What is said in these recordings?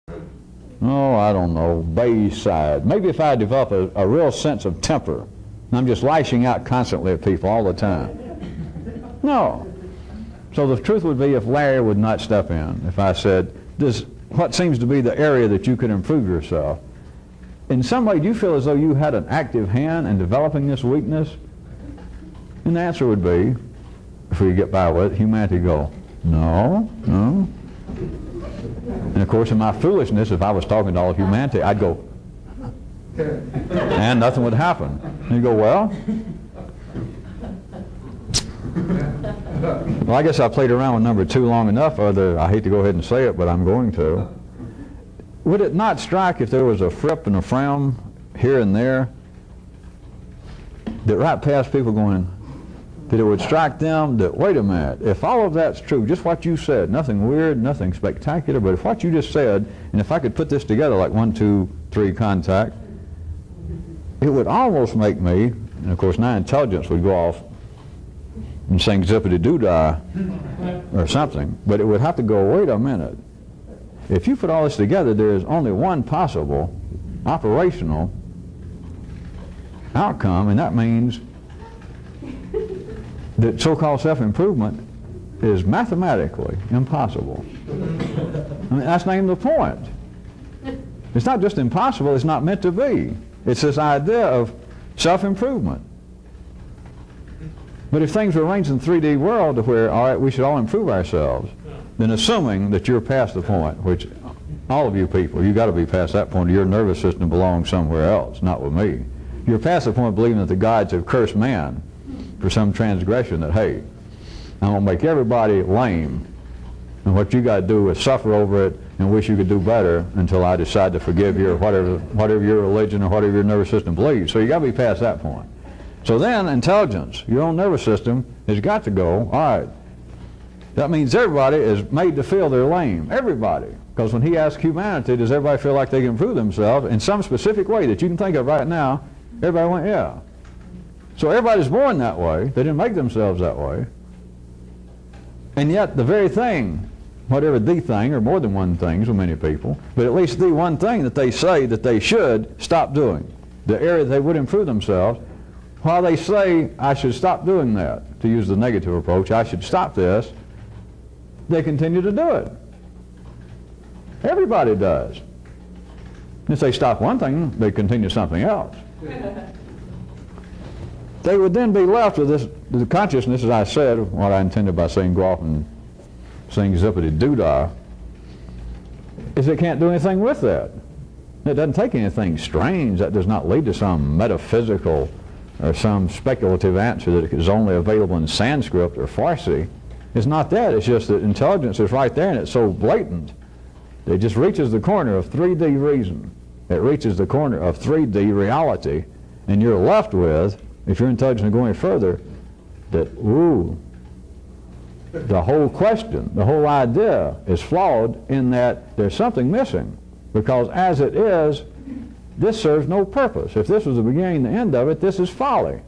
oh, I don't know, beige side. Maybe if I develop a real sense of temper, and I'm just lashing out constantly at people all the time. No. So the truth would be if Larry would not step in, if I said, what seems to be the area that you could improve yourself, in some way do you feel as though you had an active hand in developing this weakness? And the answer would be, if we get by with it, humanity go, no, no. And of course in my foolishness, if I was talking to all of humanity, I'd go, and nothing would happen. And you go, well, I guess I played around with number 2 long enough, I hate to go ahead and say it, but I'm going to. Would it not strike if there was a frip and a frown here and there that right past people going, that it would strike them that, wait a minute, if all of that's true, just what you said, nothing weird, nothing spectacular, but if what you just said, and if I could put this together like 1, 2, 3 contact, it would almost make me, and of course now intelligence would go off and sing zippity-doo-dah or something, but it would have to go, wait a minute. If you put all this together, there is only one possible operational outcome, and that means that so-called self-improvement is mathematically impossible. I mean, that's not even the point. It's not just impossible, it's not meant to be. It's this idea of self-improvement. But if things were arranged in the 3D world to where, all right, we should all improve ourselves, then assuming that you're past the point, which all of you people, you've got to be past that point, your nervous system belongs somewhere else, not with me. You're past the point of believing that the gods have cursed man for some transgression, that, hey, I'm going to make everybody lame, and what you got to do is suffer over it and wish you could do better until I decide to forgive you, or whatever your religion or whatever your nervous system believes. So you got to be past that point. So then intelligence, your own nervous system, has got to go, all right, that means everybody is made to feel they're lame. Everybody. Because when he asked humanity, does everybody feel like they can improve themselves in some specific way that you can think of right now, everybody went, yeah. So everybody's born that way. They didn't make themselves that way. And yet the very thing, whatever the thing, or more than one things with many people, but at least the one thing that they say that they should stop doing, the area they would improve themselves, while they say, I should stop doing that, to use the negative approach, I should stop this, they continue to do it. Everybody does. If they stop one thing, they continue something else. They would then be left with this, the consciousness, as I said, what I intended by saying go off and sing zippity-doo-dah, is they can't do anything with that. It doesn't take anything strange. That does not lead to some metaphysical or some speculative answer that is only available in Sanskrit or Farsi. It's not that. It's just that intelligence is right there and it's so blatant. It just reaches the corner of 3D reason. It reaches the corner of 3D reality, and you're left with, if you're intelligent going further, that, ooh, the whole question, the whole idea is flawed in that there's something missing. Because as it is, this serves no purpose. If this was the beginning and the end of it, this is folly.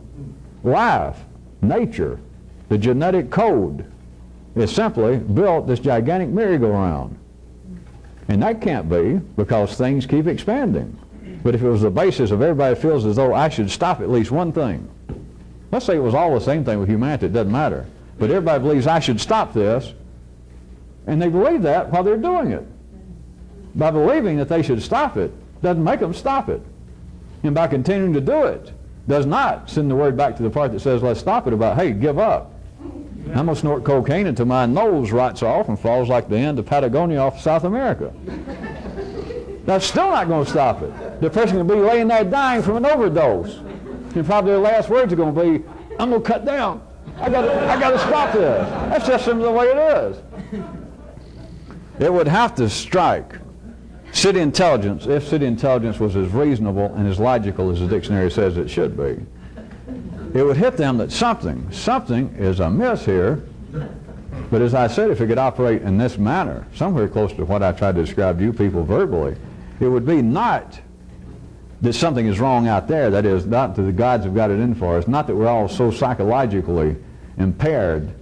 Life, nature, the genetic code is simply built this gigantic merry-go-round. And that can't be, because things keep expanding. But if it was the basis of everybody feels as though I should stop at least one thing. Let's say it was all the same thing with humanity, it doesn't matter. But everybody believes I should stop this, and they believe that while they're doing it. By believing that they should stop it, doesn't make them stop it. And by continuing to do it, does not send the word back to the part that says let's stop it about, hey, give up. I'm going to snort cocaine until my nose rots off and falls like the end of Patagonia off South America. That's still not going to stop it. The person can be laying there dying from an overdose. And probably their last words are going to be, I'm going to cut down. I got to stop this. That's just simply the way it is. It would have to strike city intelligence, if city intelligence was as reasonable and as logical as the dictionary says it should be. It would hit them that something is amiss here. But as I said, if it could operate in this manner, somewhere close to what I tried to describe to you people verbally, it would be not that something is wrong out there, that is, not that the gods have got it in for us, not that we're all so psychologically impaired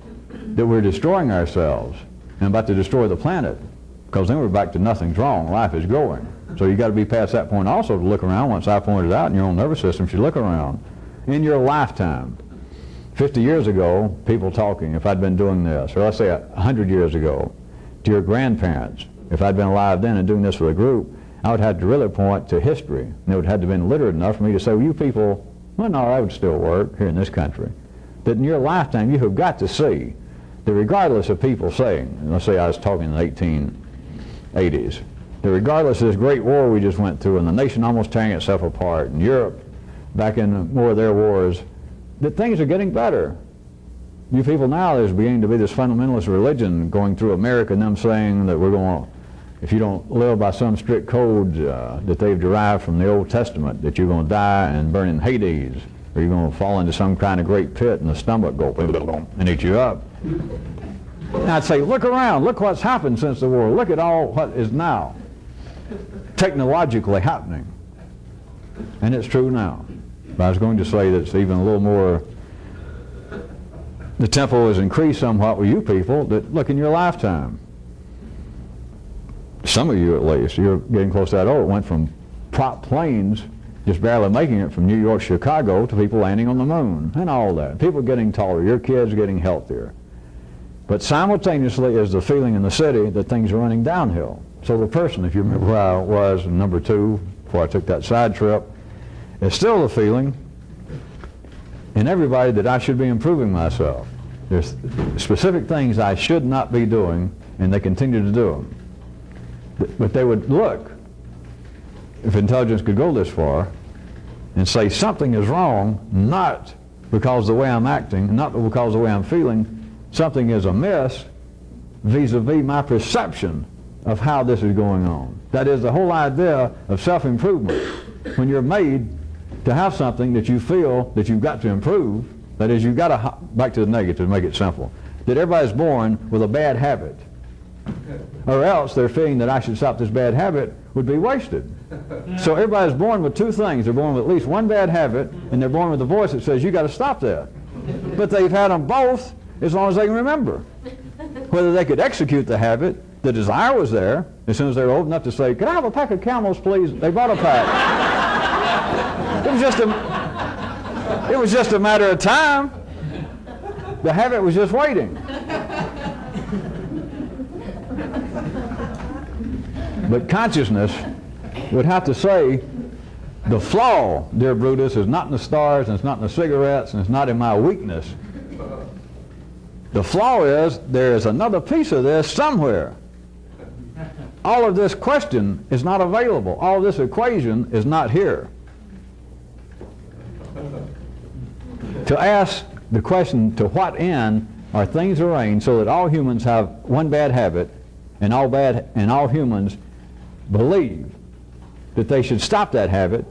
that we're destroying ourselves and about to destroy the planet. because then we're back to nothing's wrong. Life is growing. So you got to be past that point also to look around. Once I pointed out in your own nervous system, you look around. In your lifetime, 50 years ago, people talking, if I'd been doing this, or let's say 100 years ago, to your grandparents, if I'd been alive then and doing this with a group, I would have to really point to history. And it would have to have been literate enough for me to say, well, you people, well, no, that would still work here in this country. That in your lifetime, you have got to see that regardless of people saying, let's say I was talking in the 1880s, that regardless of this great war we just went through and the nation almost tearing itself apart, and Europe back in more of their wars, that things are getting better. You people now, there's beginning to be this fundamentalist religion going through America, and them saying that we're going to, if you don't live by some strict codes that they've derived from the Old Testament, that you're going to die and burn in Hades, or you're going to fall into some kind of great pit and the stomach go and eat you up. And I'd say, look around, look what's happened since the war, look at all what is now technologically happening. And it's true now. But I was going to say that it's even a little more, the tempo has increased somewhat with you people, that look in your lifetime. Some of you at least, you're getting close to that old. It went from prop planes just barely making it from New York, Chicago, to people landing on the moon and all that. People getting taller, your kids getting healthier. But simultaneously is the feeling in the city that things are running downhill. So the person, if you remember where I was in number 2 before I took that side trip, is still the feeling in everybody that I should be improving myself. There's specific things I should not be doing, and they continue to do them. But they would look, if intelligence could go this far, and say something is wrong, not because of the way I'm acting, not because of the way I'm feeling, something is amiss vis-a-vis my perception of how this is going on. That is the whole idea of self-improvement. When you're made to have something that you feel that you've got to improve, that is, you've got to, back to the negative to make it simple, that everybody's born with a bad habit. Or else their feeling that I should stop this bad habit would be wasted. So everybody's born with two things. They're born with at least one bad habit, and they're born with a voice that says, you got to stop that. But they've had them both as long as they can remember. Whether they could execute the habit, the desire was there. As soon as they were old enough to say, could I have a pack of Camels, please? They bought a pack. It was just a matter of time. The habit was just waiting. But consciousness would have to say, the flaw, dear Brutus, is not in the stars, and it's not in the cigarettes, and it's not in my weakness. The flaw is, there is another piece of this somewhere. All of this question is not available. All of this equation is not here. To ask the question, to what end are things arranged so that all humans have one bad habit, and all humans believe that they should stop that habit,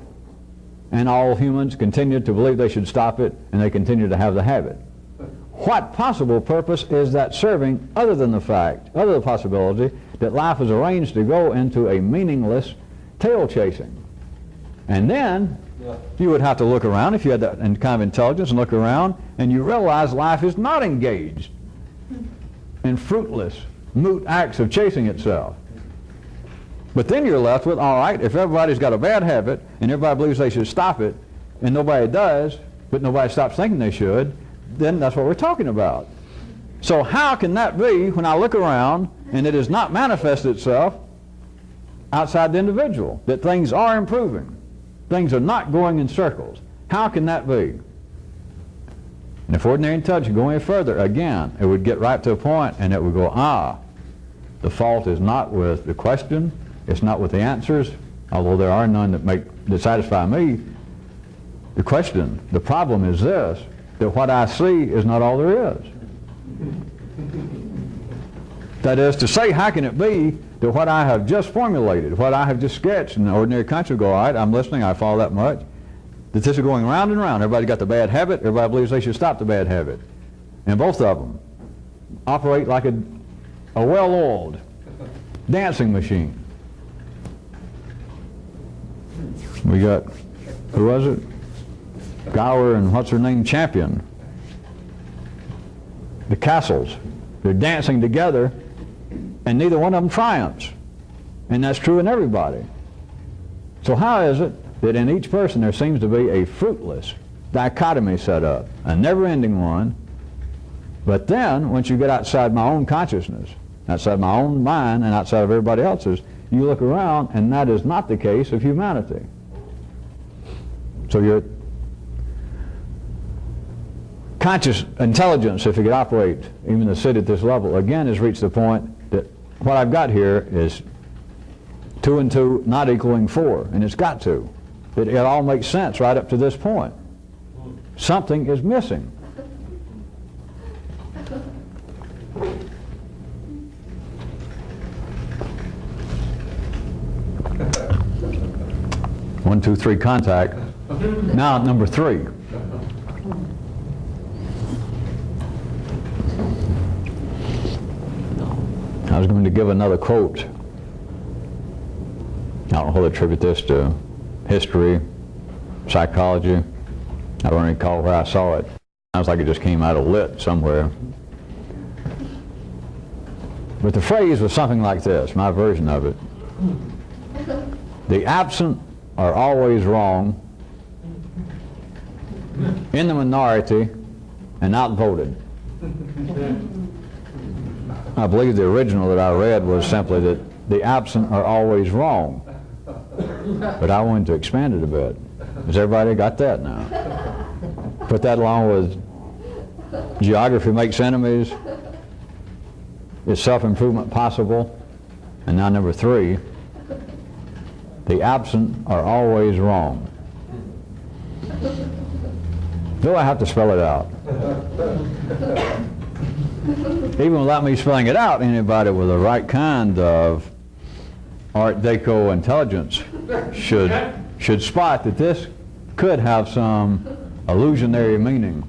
and all humans continue to believe they should stop it, and they continue to have the habit. What possible purpose is that serving other than the fact, other than the possibility that life is arranged to go into a meaningless tail chasing? And then you would have to look around, if you had that kind of intelligence, and look around, and you realize life is not engaged in fruitless, moot acts of chasing itself. But then you're left with, all right, if everybody's got a bad habit, and everybody believes they should stop it, and nobody does, but nobody stops thinking they should, then that's what we're talking about. So how can that be when I look around and it has not manifested itself outside the individual, that things are improving, things are not going in circles? How can that be? And if ordinary intelligence go any further, again, it would get right to a point and it would go, the fault is not with the question, it's not with the answers, although there are none that satisfy me. The question, the problem is this, that what I see is not all there is. That is to say, how can it be that what I have just formulated, what I have just sketched, and the ordinary conscience will go, all right, I'm listening, I follow that much, that this is going round and round. Everybody got the bad habit, everybody believes they should stop the bad habit. And both of them operate like a well-oiled dancing machine. We got, who was it? Gower and what's her name, Champion. The Castles. They're dancing together, and neither one of them triumphs. And that's true in everybody. So how is it that in each person there seems to be a fruitless dichotomy set up, a never-ending one, but then once you get outside my own consciousness, outside my own mind and outside of everybody else's, you look around and that is not the case of humanity. So your conscious intelligence, if it could operate even to sit at this level, again has reached the point that what I've got here is 2 and 2 not equaling 4, and it's got to. It all makes sense right up to this point. Something is missing. One, two, three, contact. Now number 3. I was going to give another quote. I don't know whether to attribute this to history, psychology. I don't recall where I saw it. Sounds like it just came out of lit somewhere. But the phrase was something like this, my version of it. The absent are always wrong, in the minority, and outvoted. I believe the original that I read was simply that the absent are always wrong. But I wanted to expand it a bit. Has everybody got that now? Put that along with geography makes enemies. Is self-improvement possible? And now number 3, the absent are always wrong. Do I have to spell it out? Even without me spelling it out, anybody with the right kind of Art Deco intelligence should spot that this could have some illusionary meaning.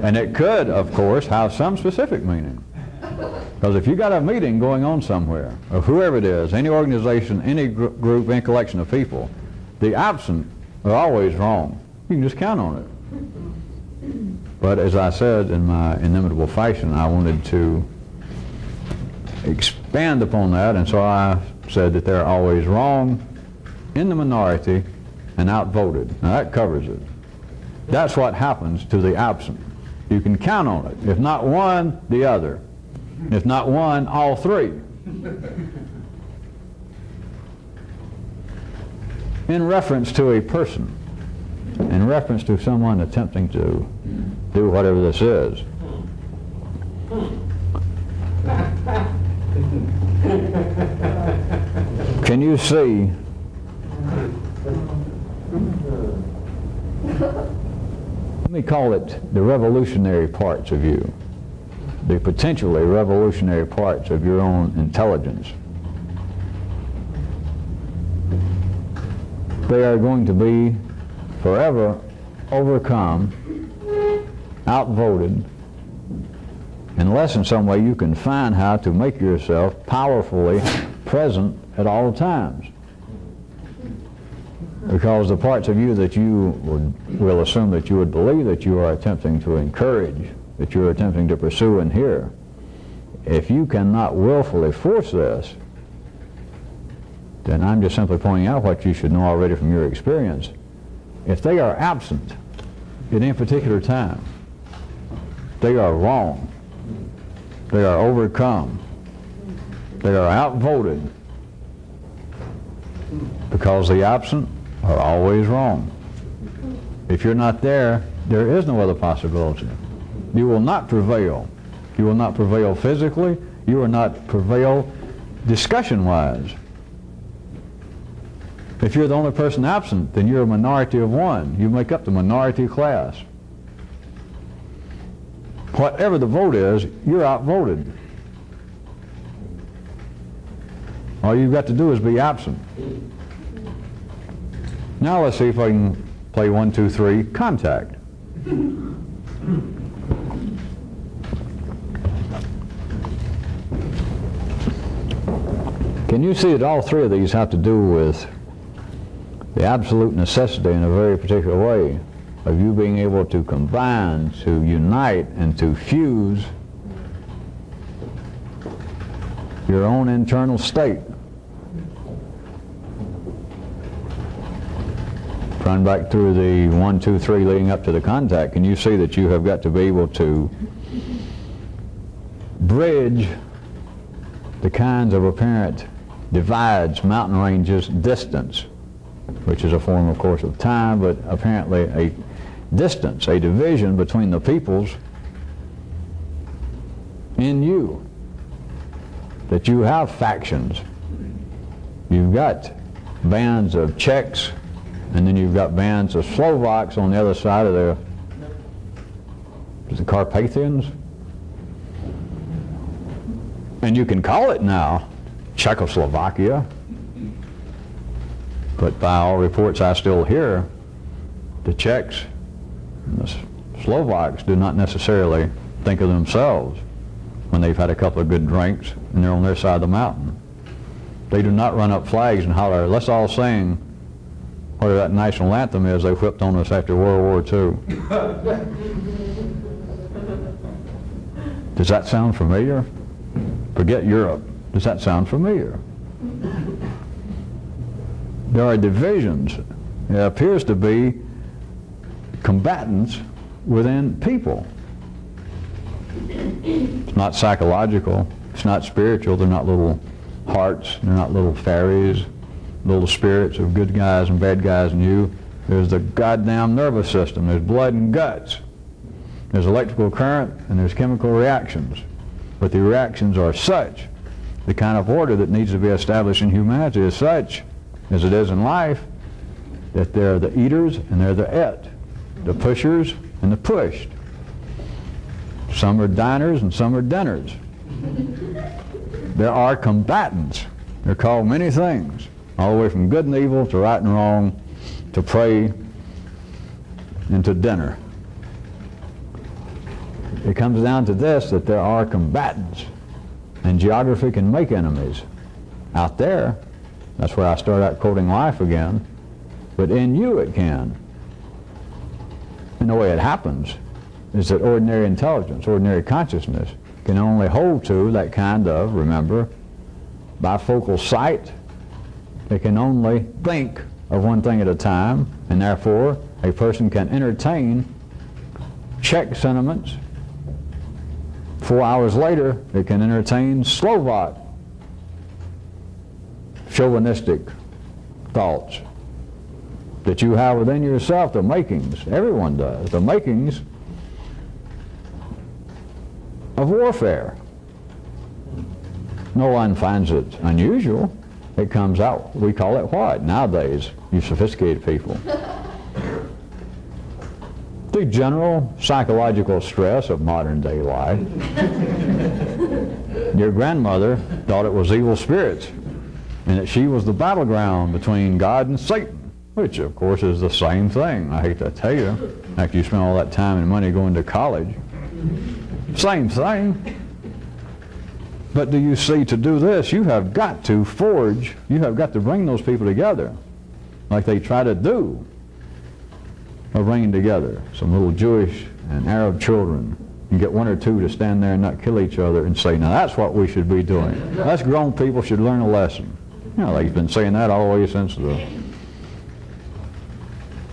And it could, of course, have some specific meaning. Because if you got a meeting going on somewhere, or whoever it is, any organization, any group, any collection of people, the absent are always wrong. You can just count on it. But as I said in my inimitable fashion, I wanted to expand upon that, and so I said that they're always wrong, in the minority, and outvoted. Now that covers it. That's what happens to the absent. You can count on it. If not one, the other. If not one, all 3. In reference to a person, in reference to someone attempting to do whatever this is. Can you see let me call it the revolutionary parts of you, the potentially revolutionary parts of your own intelligence? They are going to be forever overcome, outvoted, unless in some way you can find how to make yourself powerfully present at all times. Because the parts of you that you will assume that you would believe that you are attempting to encourage, that you are attempting to pursue and hear, if you cannot willfully force this, then I'm just simply pointing out what you should know already from your experience. If they are absent at any particular time, they are wrong. They are overcome. They are outvoted. Because the absent are always wrong. If you're not there, there is no other possibility. You will not prevail. You will not prevail physically. You will not prevail discussion-wise. If you're the only person absent, then you're a minority of one. You make up the minority class. Whatever the vote is, you're outvoted. All you've got to do is be absent. Now let's see if I can play 1, 2, 3, contact. Can you see that all 3 of these have to do with the absolute necessity in a very particular way of you being able to combine, to unite, and to fuse your own internal state. Run back through the 1, 2, 3 leading up to the contact, and you see that you have got to be able to bridge the kinds of apparent divides, mountain ranges, distance, which is a form, of course, of time, but apparently a distance, a division between the peoples in you. That you have factions. You've got bands of Czechs, and then you've got bands of Slovaks on the other side of the Carpathians. And you can call it now Czechoslovakia, but by all reports I still hear, the Czechs and the Slovaks do not necessarily think of themselves when they've had a couple of good drinks and they're on their side of the mountain. They do not run up flags and holler, let's all sing whatever that national anthem is they whipped on us after World War II. Does that sound familiar? Forget Europe. Does that sound familiar? There are divisions. There appears to be combatants within people. It's not psychological. It's not spiritual. They're not little hearts. They're not little fairies, little spirits of good guys and bad guys in you. There's the goddamn nervous system. There's blood and guts. There's electrical current and there's chemical reactions. But the reactions are such, the kind of order that needs to be established in humanity is such, as it is in life, that there are the eaters and there are the et, the pushers and the pushed. Some are diners and some are dinners. There are combatants. They're called many things, all the way from good and evil to right and wrong to pray and to dinner. It comes down to this, that there are combatants, and geography can make enemies. Out there, that's where I start out quoting life again, but in you it can. And the way it happens is that ordinary intelligence, ordinary consciousness, can only hold to that kind of, remember, bifocal sight. It can only think of one thing at a time, and therefore a person can entertain Czech sentiments. 4 hours later, it can entertain Slovak chauvinistic thoughts that you have within yourself, the makings, everyone does, the makings of warfare. No one finds it unusual. It comes out. We call it what? Nowadays, you sophisticated people. The general psychological stress of modern day life. Your grandmother thought it was evil spirits and that she was the battleground between God and Satan, which of course is the same thing. I hate to tell you, after you spend all that time and money going to college. Same thing. But do you see, to do this, you have got to forge, you have got to bring those people together, like they try to do, of bringing together some little Jewish and Arab children and get one or two to stand there and not kill each other and say, now that's what we should be doing. Us grown people should learn a lesson. You know, they've been saying that all the way since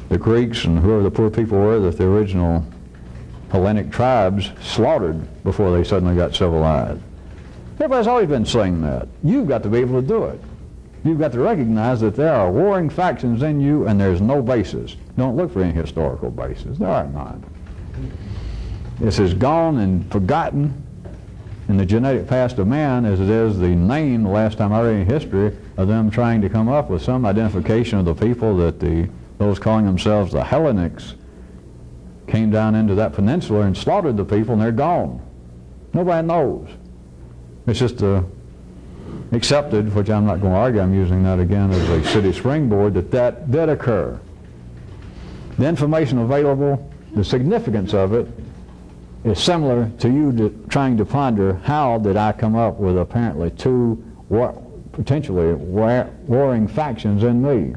the Greeks and whoever the poor people were that the original Hellenic tribes slaughtered before they suddenly got civilized. Everybody's always been saying that. You've got to be able to do it. You've got to recognize that there are warring factions in you and there's no basis. Don't look for any historical basis. There are none. This is gone and forgotten in the genetic past of man as it is the name, the last time I read in history, of them trying to come up with some identification of the people that those calling themselves the Hellenics came down into that peninsula and slaughtered the people, and they're gone. Nobody knows. It's just accepted, which I'm not going to argue, I'm using that again as a city springboard, that did occur. The information available, the significance of it, is similar to you trying to ponder how did I come up with apparently two potentially warring factions in me.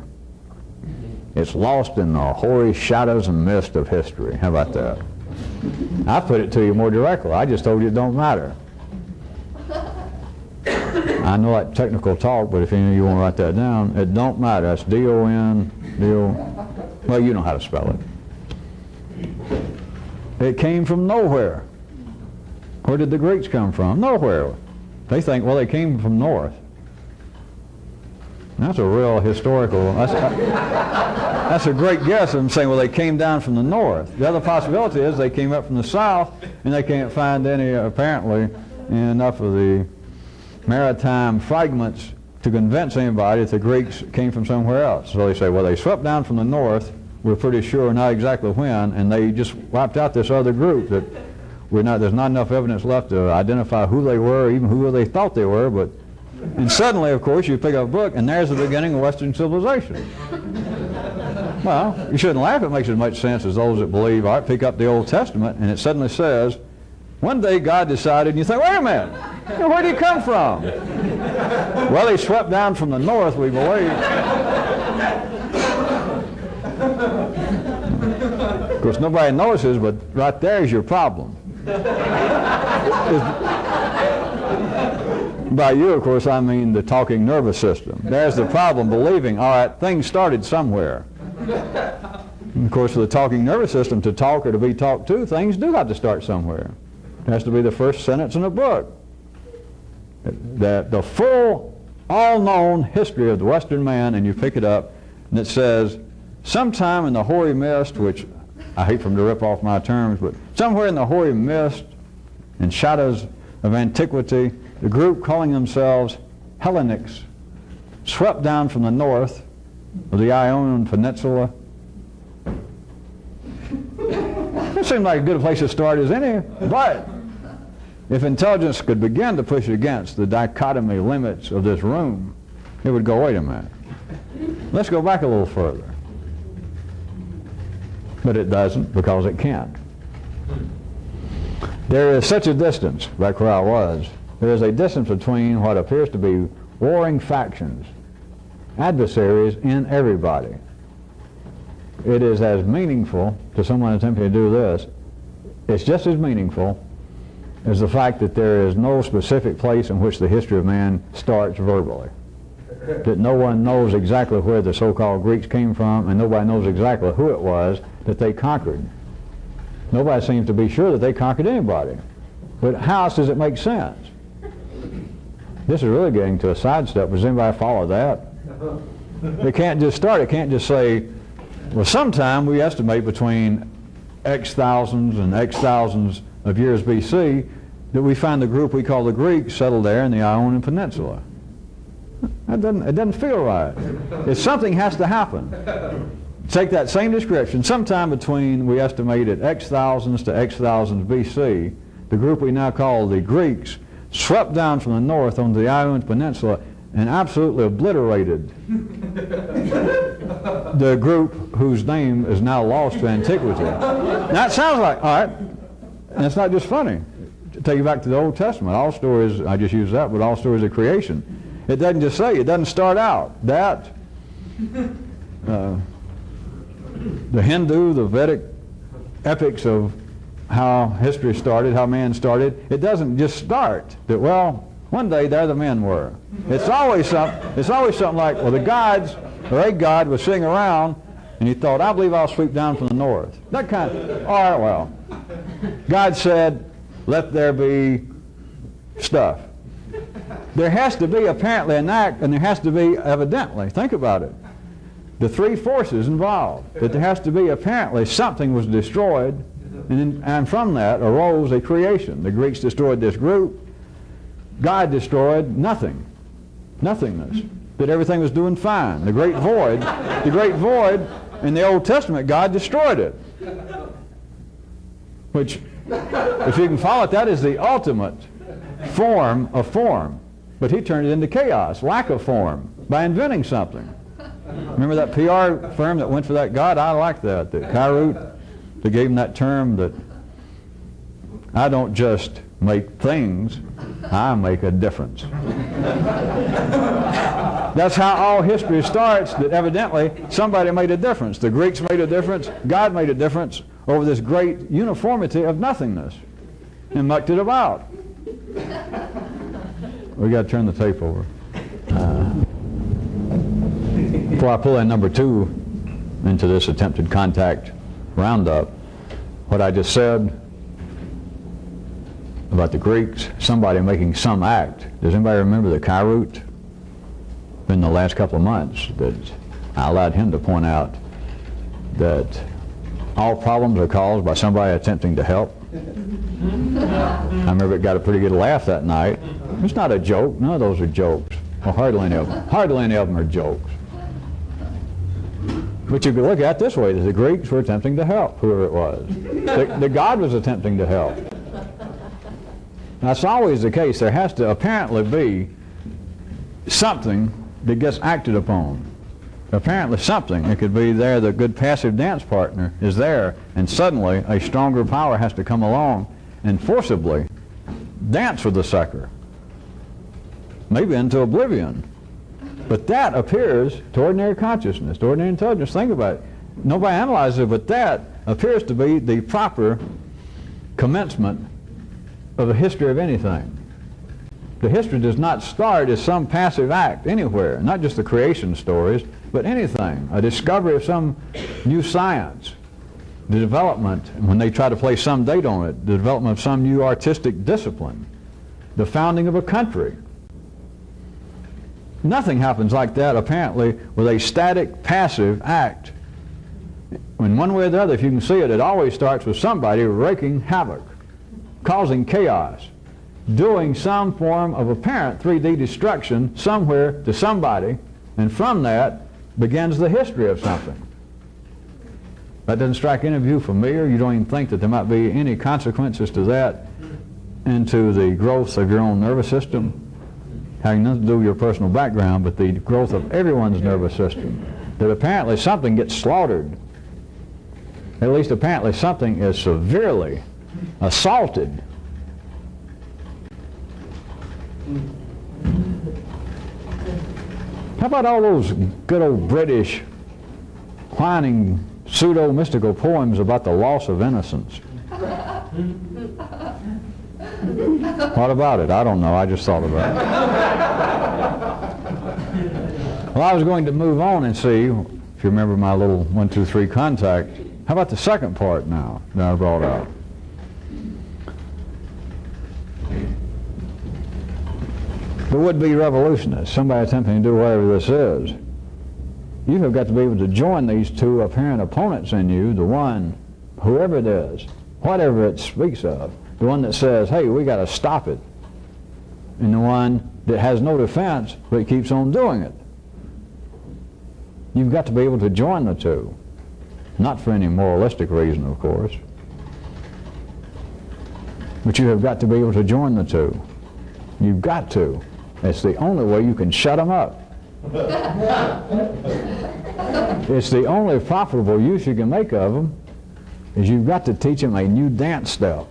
It's lost in the hoary shadows and mist of history. How about that? I put it to you more directly. I just told you it don't matter. I know that technical talk, but if any of you want to write that down, it don't matter. That's D-O-N, well, you know how to spell it. It came from nowhere. Where did the Greeks come from? Nowhere. They think, well, they came from north. That's a real historical, that's a great guess. I'm saying, well, they came down from the north. The other possibility is they came up from the south, and they can't find any, apparently, enough of the maritime fragments to convince anybody that the Greeks came from somewhere else. So they say, well, they swept down from the north, we're pretty sure, not exactly when, and they just wiped out this other group that there's not enough evidence left to identify who they were, even who they thought they were, but and suddenly, of course, you pick up a book, and there's the beginning of Western civilization. Well, you shouldn't laugh. It makes as much sense as those that believe, all right, pick up the Old Testament, and it suddenly says, one day God decided, and you think, wait a minute, where did he come from? Well, he swept down from the north, we believe. Of course, nobody notices, but right there is your problem. By you, of course, I mean the talking nervous system. There's the problem, believing, all right, things started somewhere. And of course, for the talking nervous system to talk or to be talked to, things do have to start somewhere. It has to be the first sentence in a book. The full, all-known history of the Western man, and you pick it up, and it says, sometime in the hoary mist, which I hate for them to rip off my terms, but somewhere in the hoary mist and shadows of antiquity, the group calling themselves Hellenics swept down from the north of the Ionian Peninsula. It seemed like a good place to start as any, but if intelligence could begin to push against the dichotomy limits of this room, it would go, wait a minute, let's go back a little further. But it doesn't, because it can't. There is such a distance, back where I was, there is a distance between what appears to be warring factions, adversaries in everybody. It is as meaningful to someone attempting to do this, it's just as meaningful as the fact that there is no specific place in which the history of man starts verbally. That no one knows exactly where the so-called Greeks came from, and nobody knows exactly who it was that they conquered. Nobody seems to be sure that they conquered anybody. But how else does it make sense? This is really getting to a sidestep. Does anybody follow that? It can't just start. It can't just say, well, sometime we estimate between X thousands and X thousands of years BC that we find the group we call the Greeks settled there in the Ionian Peninsula. It doesn't feel right. If something has to happen. Take that same description, sometime between, we estimate at X thousands to X thousands BC, the group we now call the Greeks swept down from the north onto the Ionian Peninsula and absolutely obliterated the group whose name is now lost to antiquity. Now it sounds like, all right, and it's not just funny. Take you back to the Old Testament. All stories, I just use that, but all stories of creation. It doesn't just say, it doesn't start out. That, the Hindu, the Vedic epics of how history started, how man started, it doesn't just start that, well, one day there the men were. It's always something like, well, the gods, or a god was sitting around and he thought, I believe I'll sweep down from the north. That kind of, all right, well, God said, let there be stuff. There has to be apparently an act, and there has to be evidently, think about it, the three forces involved, that there has to be apparently something was destroyed, and from that arose a creation. The Greeks destroyed this group. God destroyed nothing, nothingness, that everything was doing fine. The great void in the Old Testament, God destroyed it. Which, if you can follow it, that is the ultimate form of form. But he turned it into chaos, lack of form, by inventing something. Remember that PR firm that went for that God? I like that. The Kairut, they gave him that term that I don't just make things, I make a difference. That's how all history starts, that evidently somebody made a difference. The Greeks made a difference, God made a difference over this great uniformity of nothingness and mucked it about. We got to turn the tape over. Before I pull in number 2 into this attempted contact roundup, what I just said about the Greeks, somebody making some act. Does anybody remember the Kairut? In the last couple of months, that I allowed him to point out that all problems are caused by somebody attempting to help. I remember it got a pretty good laugh that night. It's not a joke. None of those are jokes. Well, hardly any of them. Hardly any of them are jokes. But you could look at it this way, that the Greeks were attempting to help, whoever it was. The God was attempting to help. That's always the case. There has to apparently be something that gets acted upon. Apparently something. It could be there, the good passive dance partner is there, and suddenly a stronger power has to come along and forcibly dance with the sucker. Maybe into oblivion. But that appears to ordinary consciousness, to ordinary intelligence. Think about it. Nobody analyzes it, but that appears to be the proper commencement of the history of anything. The history does not start as some passive act anywhere, not just the creation stories, but anything. A discovery of some new science, the development, when they try to place some date on it, the development of some new artistic discipline, the founding of a country. Nothing happens like that, apparently, with a static, passive act. In one way or the other, if you can see it, it always starts with somebody wreaking havoc, causing chaos, doing some form of apparent 3D destruction somewhere to somebody, and from that begins the history of something. That doesn't strike any of you familiar? You don't even think that there might be any consequences to that into the growth of your own nervous system, having nothing to do with your personal background, but the growth of everyone's nervous system, that apparently something gets slaughtered. At least apparently something is severely assaulted. How about all those good old British whining pseudo-mystical poems about the loss of innocence? What about it? I don't know. I just thought about it. Well, I was going to move on and see, if you remember my little 1, 2, 3 contact, how about the second part now that I brought out? The would-be revolutionist, somebody attempting to do whatever this is. You have got to be able to join these two apparent opponents in you, the one, whoever it is, whatever it speaks of, the one that says, hey, we got to stop it, and the one that has no defense but keeps on doing it. You've got to be able to join the two. Not for any moralistic reason, of course. But you have got to be able to join the two. You've got to. It's the only way you can shut them up. It's the only profitable use you can make of them, is you've got to teach them a new dance step.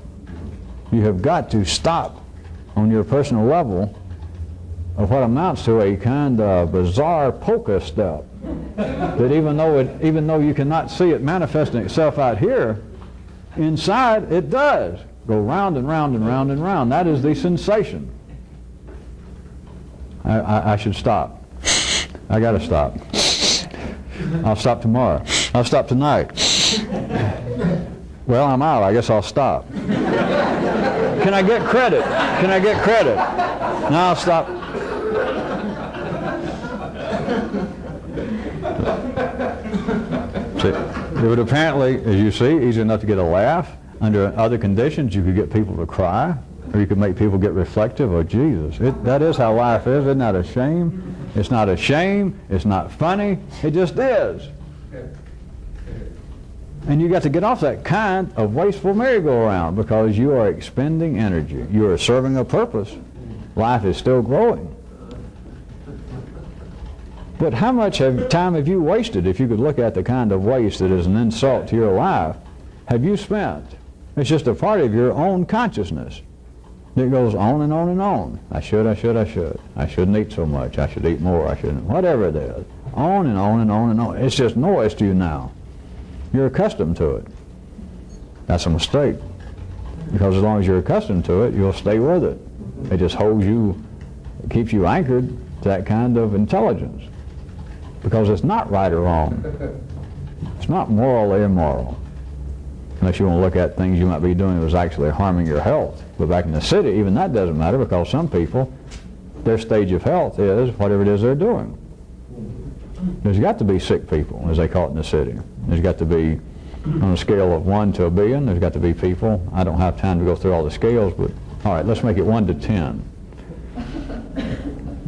You have got to stop on your personal level of what amounts to a kind of bizarre polka step. That even though you cannot see it manifesting itself out here, inside it does go round and round and round and round. That is the sensation. I should stop. I got to stop. I'll stop tomorrow. I'll stop tonight. Well, I'm out. I guess I'll stop. Can I get credit? Can I get credit? No, I'll stop. See, it would apparently, as you see, easy enough to get a laugh. Under other conditions, you could get people to cry, or you could make people get reflective. Oh, Jesus, that is how life is. Isn't that a shame? It's not a shame. It's not funny. It just is. And you got to get off that kind of wasteful merry-go-round, because you are expending energy. You are serving a purpose. Life is still growing. But how much time have you wasted, if you could look at the kind of waste that is an insult to your life, have you spent? It's just a part of your own consciousness that goes on and on and on. I should. I shouldn't eat so much. I should eat more. I shouldn't. Whatever it is. On and on and on and on. It's just noise to you now. You're accustomed to it. That's a mistake. Because as long as you're accustomed to it, you'll stay with it. It just holds you It keeps you anchored to that kind of intelligence, because it's not right or wrong. It's not moral or immoral, unless you want to look at things you might be doing that was actually harming your health. But back in the city, even that doesn't matter, because some people, their stage of health is whatever it is they're doing. There's got to be sick people, as they call it in the city. There's got to be, on a scale of 1 to 1,000,000,000, there's got to be people. I don't have time to go through all the scales, but all right, let's make it 1 to 10.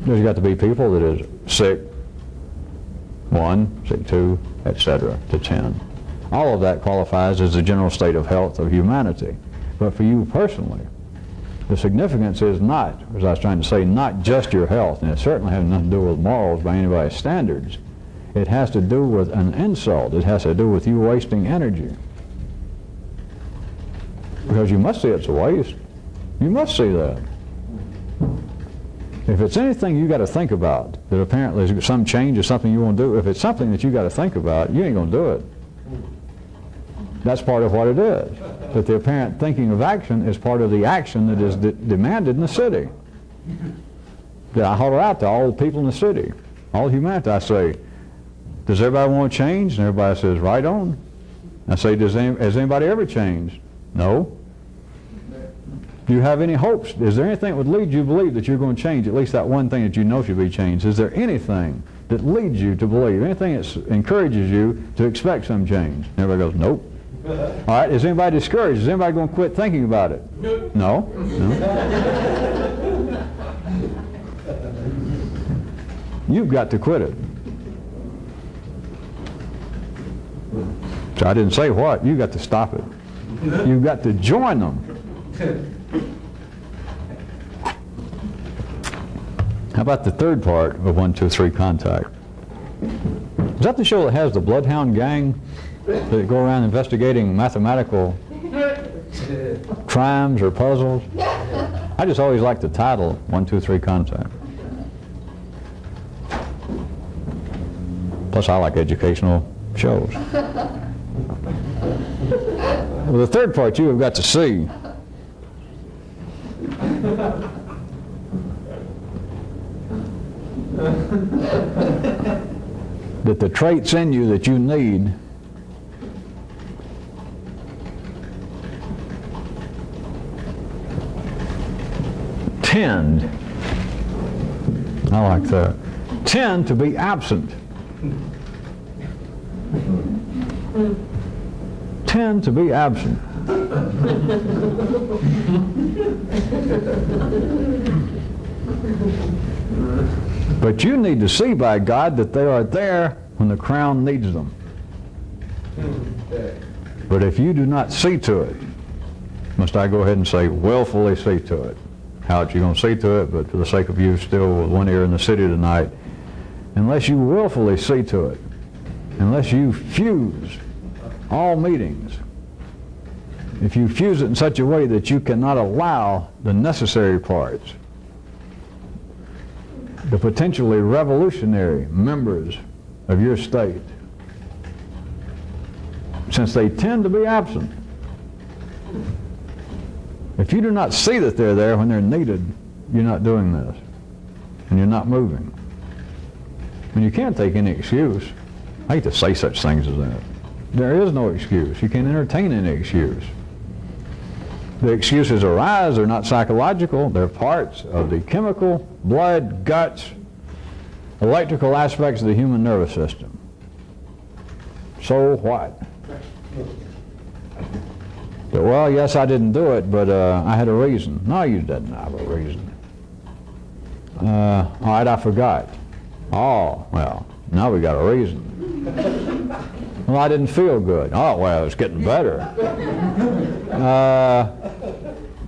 There's got to be people that is sick 1, sick 2, etc., to 10. All of that qualifies as the general state of health of humanity. But for you personally, the significance is not, as I was trying to say, not just your health, and it certainly has nothing to do with morals by anybody's standards. It has to do with an insult. It has to do with you wasting energy. Because you must see it's a waste. You must see that. If it's anything you got to think about, that apparently is some change or something you want to do, if it's something that you got to think about, you ain't going to do it. That's part of what it is. But the apparent thinking of action is part of the action that is demanded in the city. That I holler out to all the people in the city, all humanity. I say, does everybody want to change? And everybody says, right on. I say, has anybody ever changed? No. Do you have any hopes? Is there anything that would lead you to believe that you're going to change, at least that one thing that you know should be changed? Is there anything that leads you to believe, anything that encourages you to expect some change? And everybody goes, nope. All right, is anybody discouraged? Is anybody going to quit thinking about it? No. No. You've got to quit it. So I didn't say what. You've got to stop it. You've got to join them. How about the third part of 1, 2, 3 contact? Is that the show that has the Bloodhound Gang that go around investigating mathematical crimes or puzzles? I just always like the title 1, 2, 3 contact. Plus I like educational shows. Well, the third part you have got to see. That the traits in you that you need tend, I like that, tend to be absent. Tend to be absent. But you need to see, by God, that they are there when the crown needs them. But if you do not see to it, must I go ahead and say, willfully see to it? How are you going to see to it? But for the sake of you still with one ear in the city tonight, unless you willfully see to it, unless you fuse all meetings, if you fuse it in such a way that you cannot allow the necessary parts, the potentially revolutionary members of your state, since they tend to be absent, if you do not see that they're there when they're needed, you're not doing this, and you're not moving. And you can't take any excuse. I hate to say such things as that. There is no excuse. You can't entertain any excuse. The excuses arise, they're not psychological, they're parts of the chemical, blood, guts, electrical aspects of the human nervous system. So what? Well, yes, I didn't do it, but I had a reason. No, you didn't have a reason. All right, I forgot. Oh, well, now we got a reason. Well, I didn't feel good. Oh, well, it's getting better.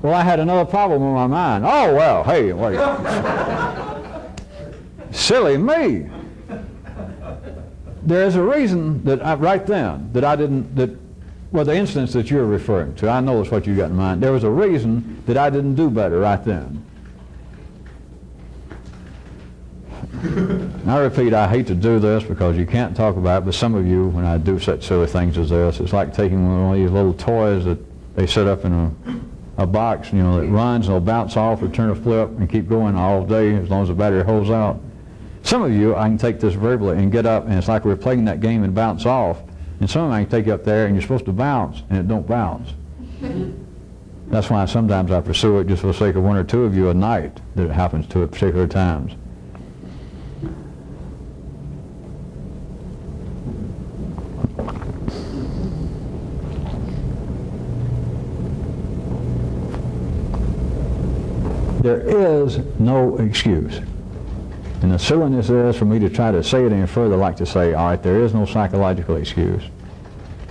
Well, I had another problem on my mind. Oh, well, hey, wait. Silly me. There is a reason that right then that I didn't, well, the instance that you're referring to, I know it's what you got in mind. There was a reason that I didn't do better right then. I repeat, I hate to do this because you can't talk about it, but some of you, when I do such silly things as this, it's like taking one of these little toys that they set up in a box, that runs and will bounce off, return a flip, and keep going all day as long as the battery holds out. Some of you, I can take this verbally and get up, and it's like we're playing that game and bounce off. And some of them I can take you up there, and you're supposed to bounce, and it don't bounce. That's why sometimes I pursue it just for the sake of one or two of you a night that it happens to at particular times. There is no excuse. And the silliness is for me to try to say it any further, like to say, all right, there is no psychological excuse.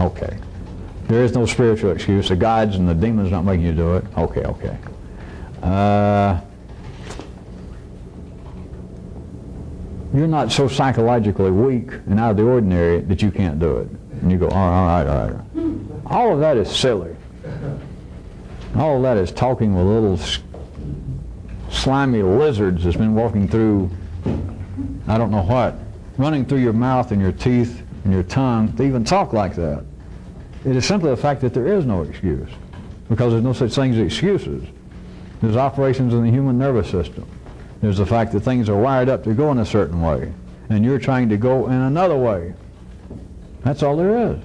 Okay. There is no spiritual excuse. The gods and the demons not making you do it. Okay. You're not so psychologically weak and out of the ordinary that you can't do it. And you go, all right. All of that is silly. All of that is talking with little slimy lizards that's been walking through I don't know what, running through your mouth and your teeth and your tongue to even talk like that. It is simply the fact that there is no excuse, because there's no such thing as excuses. There's operations in the human nervous system. There's the fact that things are wired up to go in a certain way, and you're trying to go in another way. That's all there is.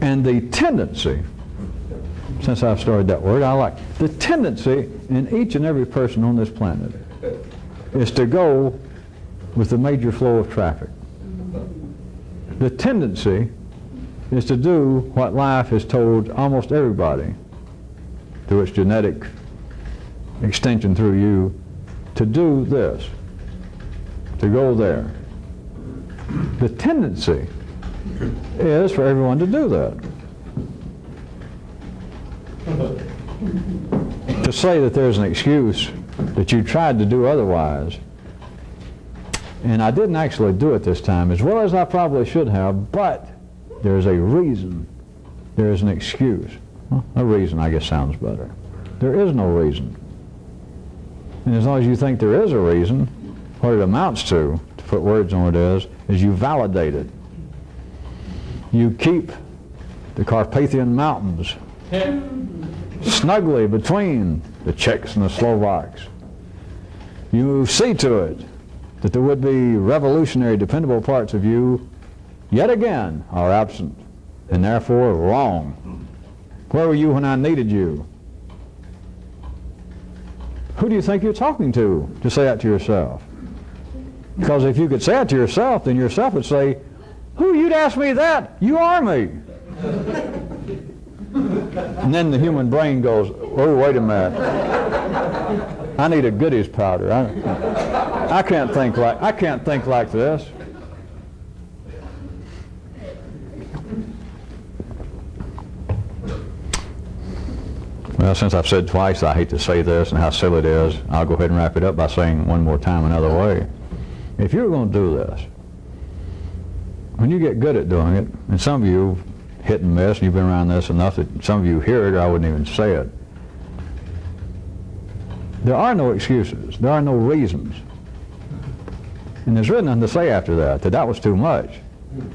And the tendency, since I've started that word, I like the tendency in each and every person on this planet is to go with the major flow of traffic. The tendency is to do what life has told almost everybody, through its genetic extension through you, to do this, to go there. The tendency is for everyone to do that. To say that there's an excuse that you tried to do otherwise, and I didn't actually do it this time as well as I probably should have, but there's a reason. There is an excuse. Well, a reason, I guess, sounds better. There is no reason. And as long as you think there is a reason, what it amounts to put words on it is you validate it. You keep the Carpathian Mountains snugly between the Czechs and the Slovaks. You see to it that the would-be revolutionary, dependable parts of you, yet again, are absent, and therefore wrong. Where were you when I needed you? Who do you think you're talking to say that to yourself? Because if you could say it to yourself, then yourself would say, who, you'd ask me that? You are me. And then the human brain goes, oh, wait a minute. I need a goodies powder. I can't think like this. Well, since I've said twice I hate to say this and how silly it is, I'll go ahead and wrap it up by saying one more time another way. If you're going to do this, when you get good at doing it, and some of you hit and miss, and you've been around this enough that some of you hear it, or I wouldn't even say it. There are no excuses. There are no reasons. And there's really nothing to say after that was too much.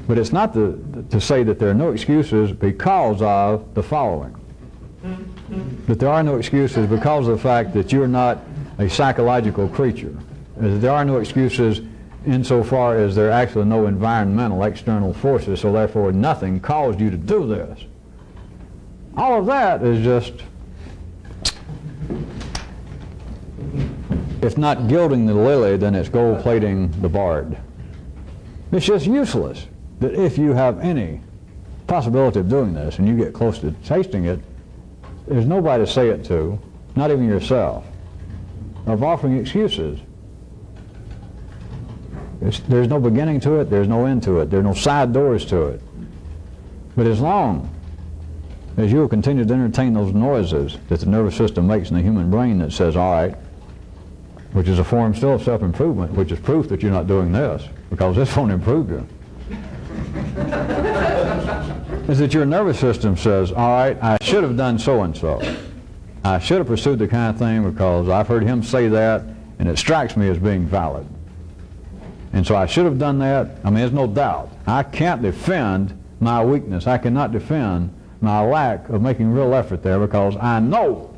But it's not to say that there are no excuses because of the following. That there are no excuses because of the fact that you're not a psychological creature. There are no excuses insofar as there are actually no environmental external forces, so therefore nothing caused you to do this. All of that is just, if not gilding the lily, then it's gold plating the bard. It's just useless that if you have any possibility of doing this and you get close to tasting it, there's nobody to say it to, not even yourself, of offering excuses. There's no beginning to it, there's no end to it, there are no side doors to it. But as long as you will continue to entertain those noises that the nervous system makes in the human brain that says, all right, which is a form still of self-improvement, which is proof that you're not doing this, because this won't improve you, is that your nervous system says, all right, I should have done so-and-so. I should have pursued the kind of thing because I've heard him say that, and it strikes me as being valid. And so I should have done that. I mean, there's no doubt. I can't defend my weakness. I cannot defend my lack of making real effort there, because I know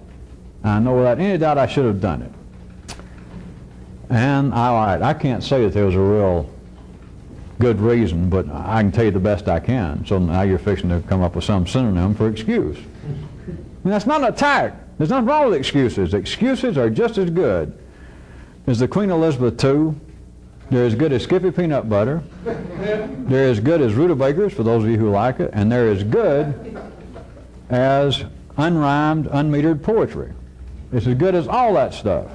without any doubt I should have done it. And I can't say that there was a real good reason, but I can tell you the best I can. So now you're fixing to come up with some synonym for excuse. And that's not an attack. There's nothing wrong with excuses. Excuses are just as good as the Queen Elizabeth II. They're as good as Skippy peanut butter. They're as good as rutabagas, for those of you who like it. And they're as good as unrhymed, unmetered poetry. It's as good as all that stuff.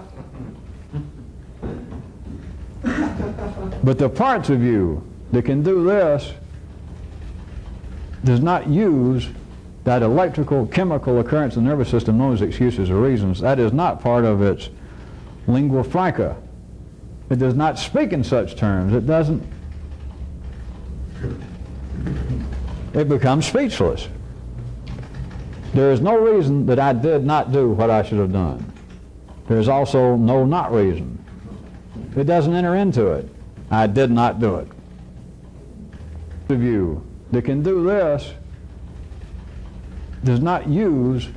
But the parts of you that can do this does not use that electrical, chemical occurrence in the nervous system known as excuses or reasons. That is not part of its lingua franca. It does not speak in such terms. It doesn't. It becomes speechless. There is no reason that I did not do what I should have done. There is also no not reason. It doesn't enter into it. I did not do it. The view that can do this does not use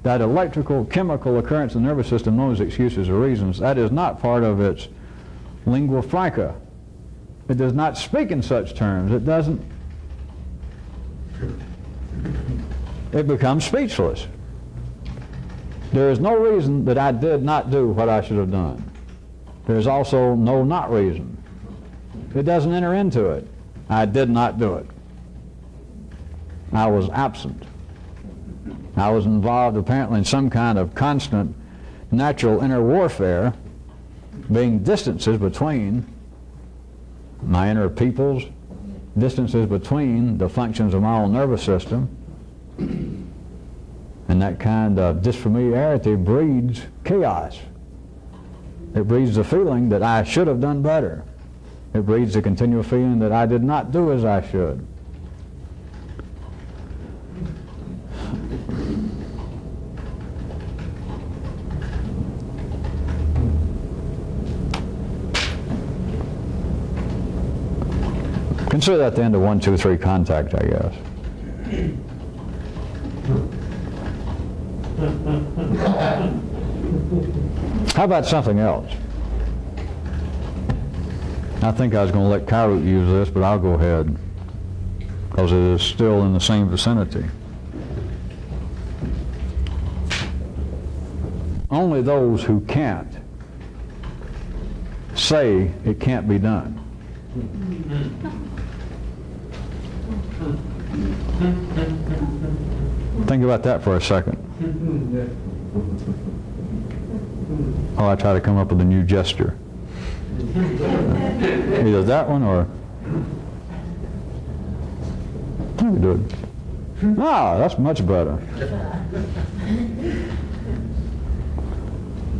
that electrical, chemical occurrence in the nervous system known as excuses or reasons. That is not part of its lingua franca. It does not speak in such terms. It doesn't. It becomes speechless. There is no reason that I did not do what I should have done. There is also no not reason. It doesn't enter into it. I did not do it. I was absent. I was involved apparently in some kind of constant natural inner warfare, being distances between my inner peoples, distances between the functions of my own nervous system, and that kind of disfamiliarity breeds chaos. It breeds the feeling that I should have done better. It breeds the continual feeling that I did not do as I should. Consider that the end of 1, 2, 3 contact, I guess. How about something else? I think I was going to let Kyrut use this, but I'll go ahead because it is still in the same vicinity. Only those who can't say it can't be done. Think about that for a second. Oh, I try to come up with a new gesture. Either that one or... Let me do it. Ah, that's much better.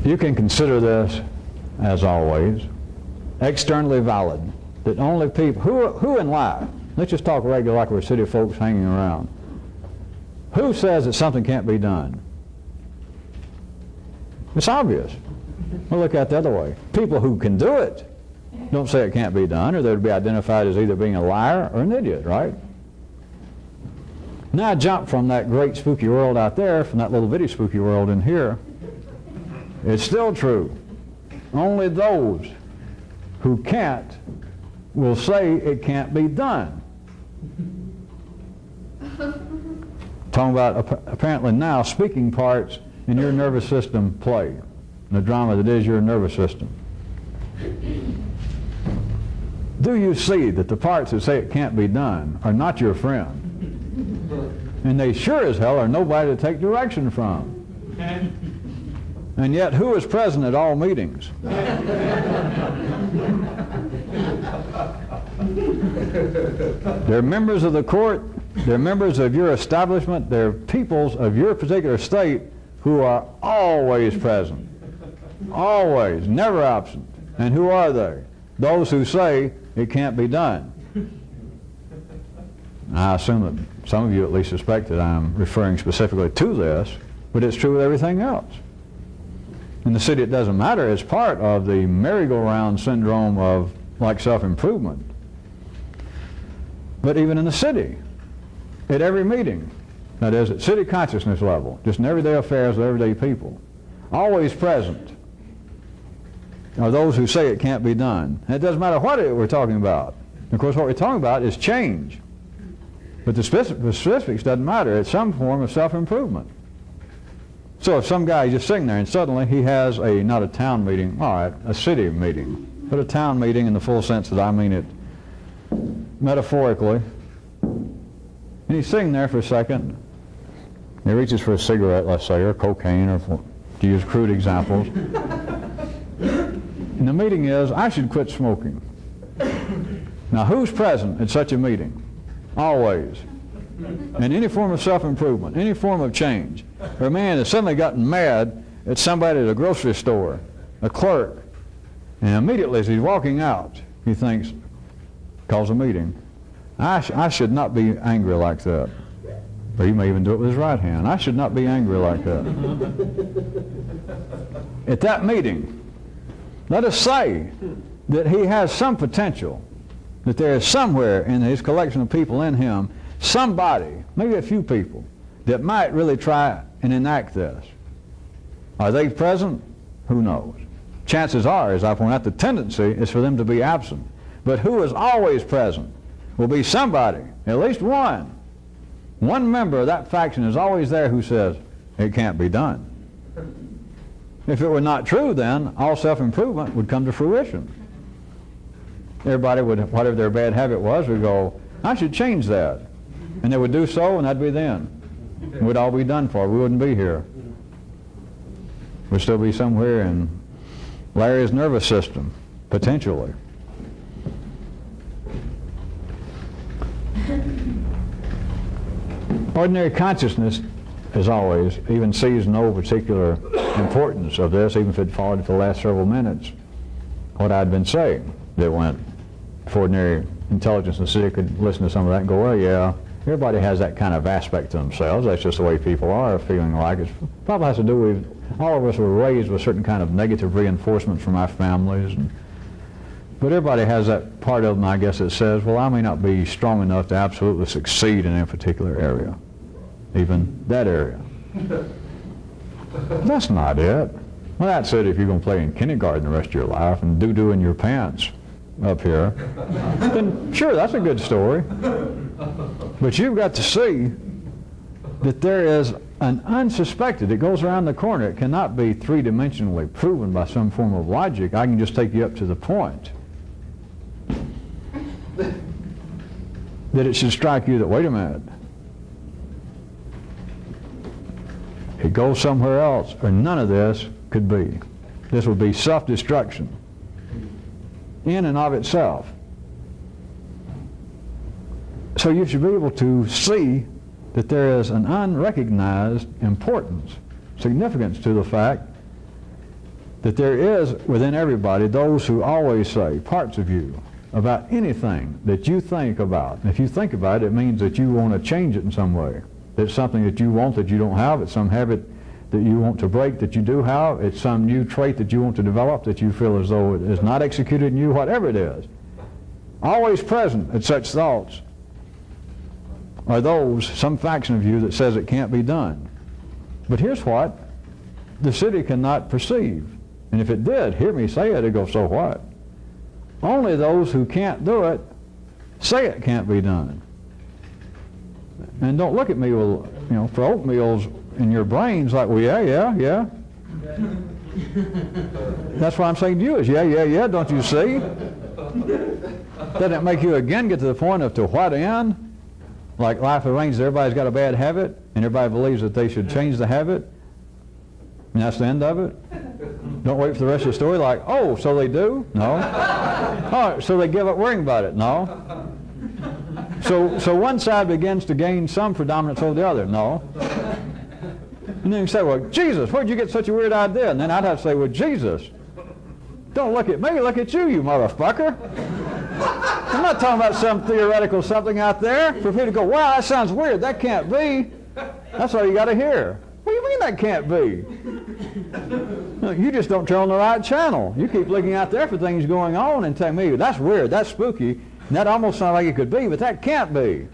You can consider this, as always, externally valid. That only people... Who in life... Let's just talk regular like we're city folks hanging around. Who says that something can't be done? It's obvious. We'll look at it the other way. People who can do it don't say it can't be done, or they would be identified as either being a liar or an idiot, right? Now I jump from that great spooky world out there, from that little bitty spooky world in here. It's still true. Only those who can't will say it can't be done. Talking about apparently now speaking parts in your nervous system play, the drama that is your nervous system. Do you see that the parts that say it can't be done are not your friend? And they sure as hell are nobody to take direction from. And yet who is present at all meetings? They're members of the court, they're members of your establishment, they're peoples of your particular state who are always present. Always, never absent. And who are they? Those who say it can't be done. I assume that some of you at least suspect that I'm referring specifically to this, but it's true with everything else. In the city it doesn't matter. It's part of the merry-go-round syndrome of like self-improvement. But even in the city, at every meeting, That is, at city consciousness level, just in everyday affairs of everyday people, always present are those who say it can't be done. And it doesn't matter what we're talking about. Of course, what we're talking about is change. But the specifics doesn't matter. It's some form of self-improvement. So if some guy is just sitting there and suddenly he has not a town meeting, all right, a city meeting, but a town meeting in the full sense that I mean it metaphorically, and he's sitting there for a second, he reaches for a cigarette, let's say, or cocaine, or to use crude examples, and the meeting is, I should quit smoking. Now, who's present at such a meeting? Always. And any form of self-improvement, any form of change. Or a man has suddenly gotten mad at somebody at a grocery store, a clerk, and immediately as he's walking out, he thinks, calls a meeting, I should not be angry like that. Or he may even do it with his right hand. I should not be angry like that. At that meeting, let us say that he has some potential, that there is somewhere in his collection of people in him, somebody, maybe a few people, that might really try and enact this. Are they present? Who knows? Chances are, as I point out, the tendency is for them to be absent. But who is always present will be somebody, at least one. One member of that faction is always there who says, it can't be done. If it were not true, then all self-improvement would come to fruition. Everybody would, whatever their bad habit was, would go, I should change that. And they would do so, and that'd be then. We'd all be done for. We wouldn't be here. We'd still be somewhere in Larry's nervous system, potentially. Ordinary consciousness, as always, even sees no particular importance of this, even if it followed for the last several minutes, what I'd been saying. That went, if ordinary intelligence in the city could listen to some of that and go, well, yeah, everybody has that kind of aspect to themselves. That's just the way people are, feeling like it probably has to do with, all of us were raised with certain kind of negative reinforcement from our families. But everybody has that part of them, I guess, that says, well, I may not be strong enough to absolutely succeed in a particular area, even that area. That's not it. Well, that's it if you're going to play in kindergarten the rest of your life and doo-doo in your pants up here. Then sure, that's a good story. But you've got to see that there is an unsuspected, it goes around the corner. It cannot be three-dimensionally proven by some form of logic. I can just take you up to the point that it should strike you that, wait a minute, it goes somewhere else, or none of this could be. This would be self-destruction in and of itself. So you should be able to see that there is an unrecognized importance, significance to the fact that there is within everybody those who always say, parts of you, about anything that you think about. And if you think about it, it means that you want to change it in some way. It's something that you want that you don't have. It's some habit that you want to break that you do have. It's some new trait that you want to develop that you feel as though it is not executed in you, whatever it is. Always present at such thoughts are those, some faction of you that says it can't be done. But here's what the city cannot perceive. And if it did, hear me say it, it'd go, so what? Only those who can't do it say it can't be done. And don't look at me with, for oatmeals in your brains like, well, yeah. That's what I'm saying to you is, yeah, don't you see? Doesn't it make you again get to the point of to what end? Like life arranges, everybody's got a bad habit, and everybody believes that they should change the habit, and that's the end of it? Don't wait for the rest of the story like, oh, so they do? No. Oh, so they give up worrying about it? No. So one side begins to gain some predominance over the other? No. And then you say, well, Jesus, where'd you get such a weird idea? And then I'd have to say, well, Jesus, don't look at me, look at you motherfucker. I'm not talking about some theoretical something out there for people to go, wow, that sounds weird, that can't be. That's all you got to hear. What do you mean that can't be? No, you just don't turn on the right channel. You keep looking out there for things going on and tell me, that's weird, that's spooky, and that almost sounds like it could be, but that can't be.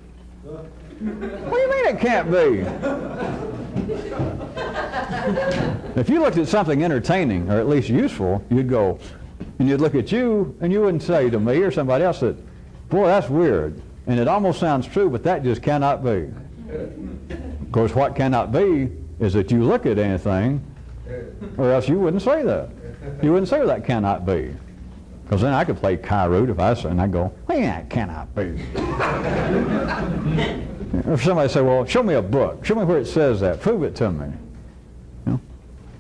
What do you mean it can't be? If you looked at something entertaining, or at least useful, you'd go, and you'd look at you, and you wouldn't say to me or somebody else that, boy, that's weird. And it almost sounds true, but that just cannot be. Of course, what cannot be is that you look at anything, or else you wouldn't say that. You wouldn't say that cannot be. Because then I could play Kyrute if I said, and I'd go, well, yeah, it cannot be. If somebody said, well, show me a book. Show me where it says that. Prove it to me. You know?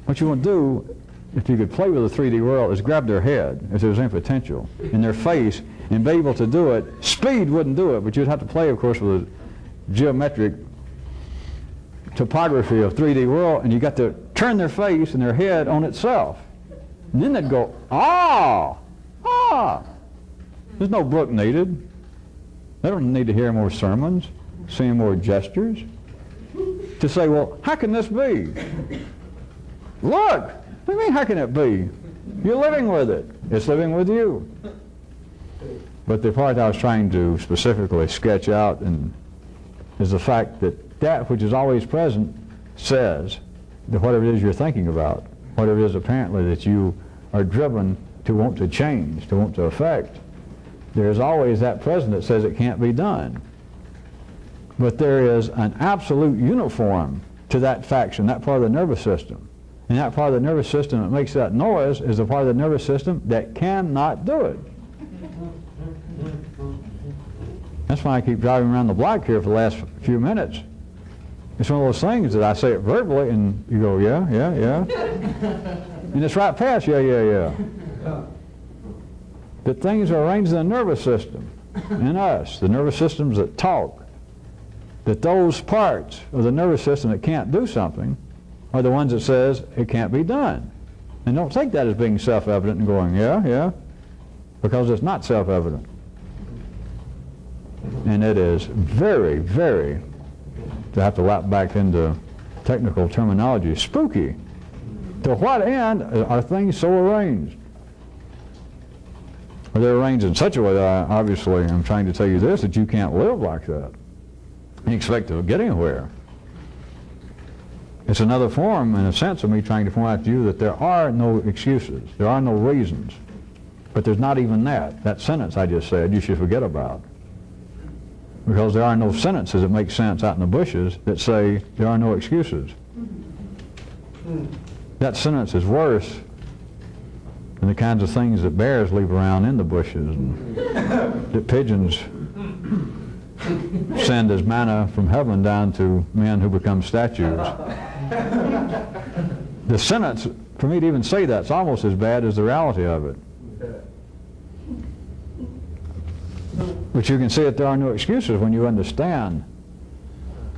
What you want to do, if you could play with the 3D world, is grab their head, if there was any potential, in their face, and be able to do it. Speed wouldn't do it, but you'd have to play, of course, with a geometric topography of 3D world, and you got to turn their face and their head on itself. And then they'd go, ah! There's no book needed. They don't need to hear more sermons, see more gestures. To say, well, how can this be? Look! What do you mean, how can it be? You're living with it. It's living with you. But the part I was trying to specifically sketch out is the fact that that which is always present says that whatever it is you're thinking about, whatever it is apparently that you are driven to want to change, to want to affect, there's always that present that says it can't be done. But there is an absolute uniform to that faction, that part of the nervous system. And that part of the nervous system that makes that noise is the part of the nervous system that cannot do it. That's why I keep driving around the block here for the last few minutes. It's one of those things that I say it verbally and you go, yeah. And it's right past, yeah. That things are arranged in the nervous system, in us, the nervous systems that talk, that those parts of the nervous system that can't do something are the ones that says it can't be done. And don't take that as being self-evident and going, yeah, because it's not self-evident. And it is very, very, to have to lap back into technical terminology, spooky. To what end are things so arranged? Well, they're arranged in such a way that I obviously am trying to tell you this, that you can't live like that and expect to get anywhere. It's another form, in a sense, of me trying to point out to you that there are no excuses, there are no reasons, but there's not even that. That sentence I just said you should forget about. Because there are no sentences that make sense out in the bushes that say there are no excuses. That sentence is worse than the kinds of things that bears leave around in the bushes and that pigeons send as manna from heaven down to men who become statues. The sentence, for me to even say that, is almost as bad as the reality of it. But you can see that there are no excuses when you understand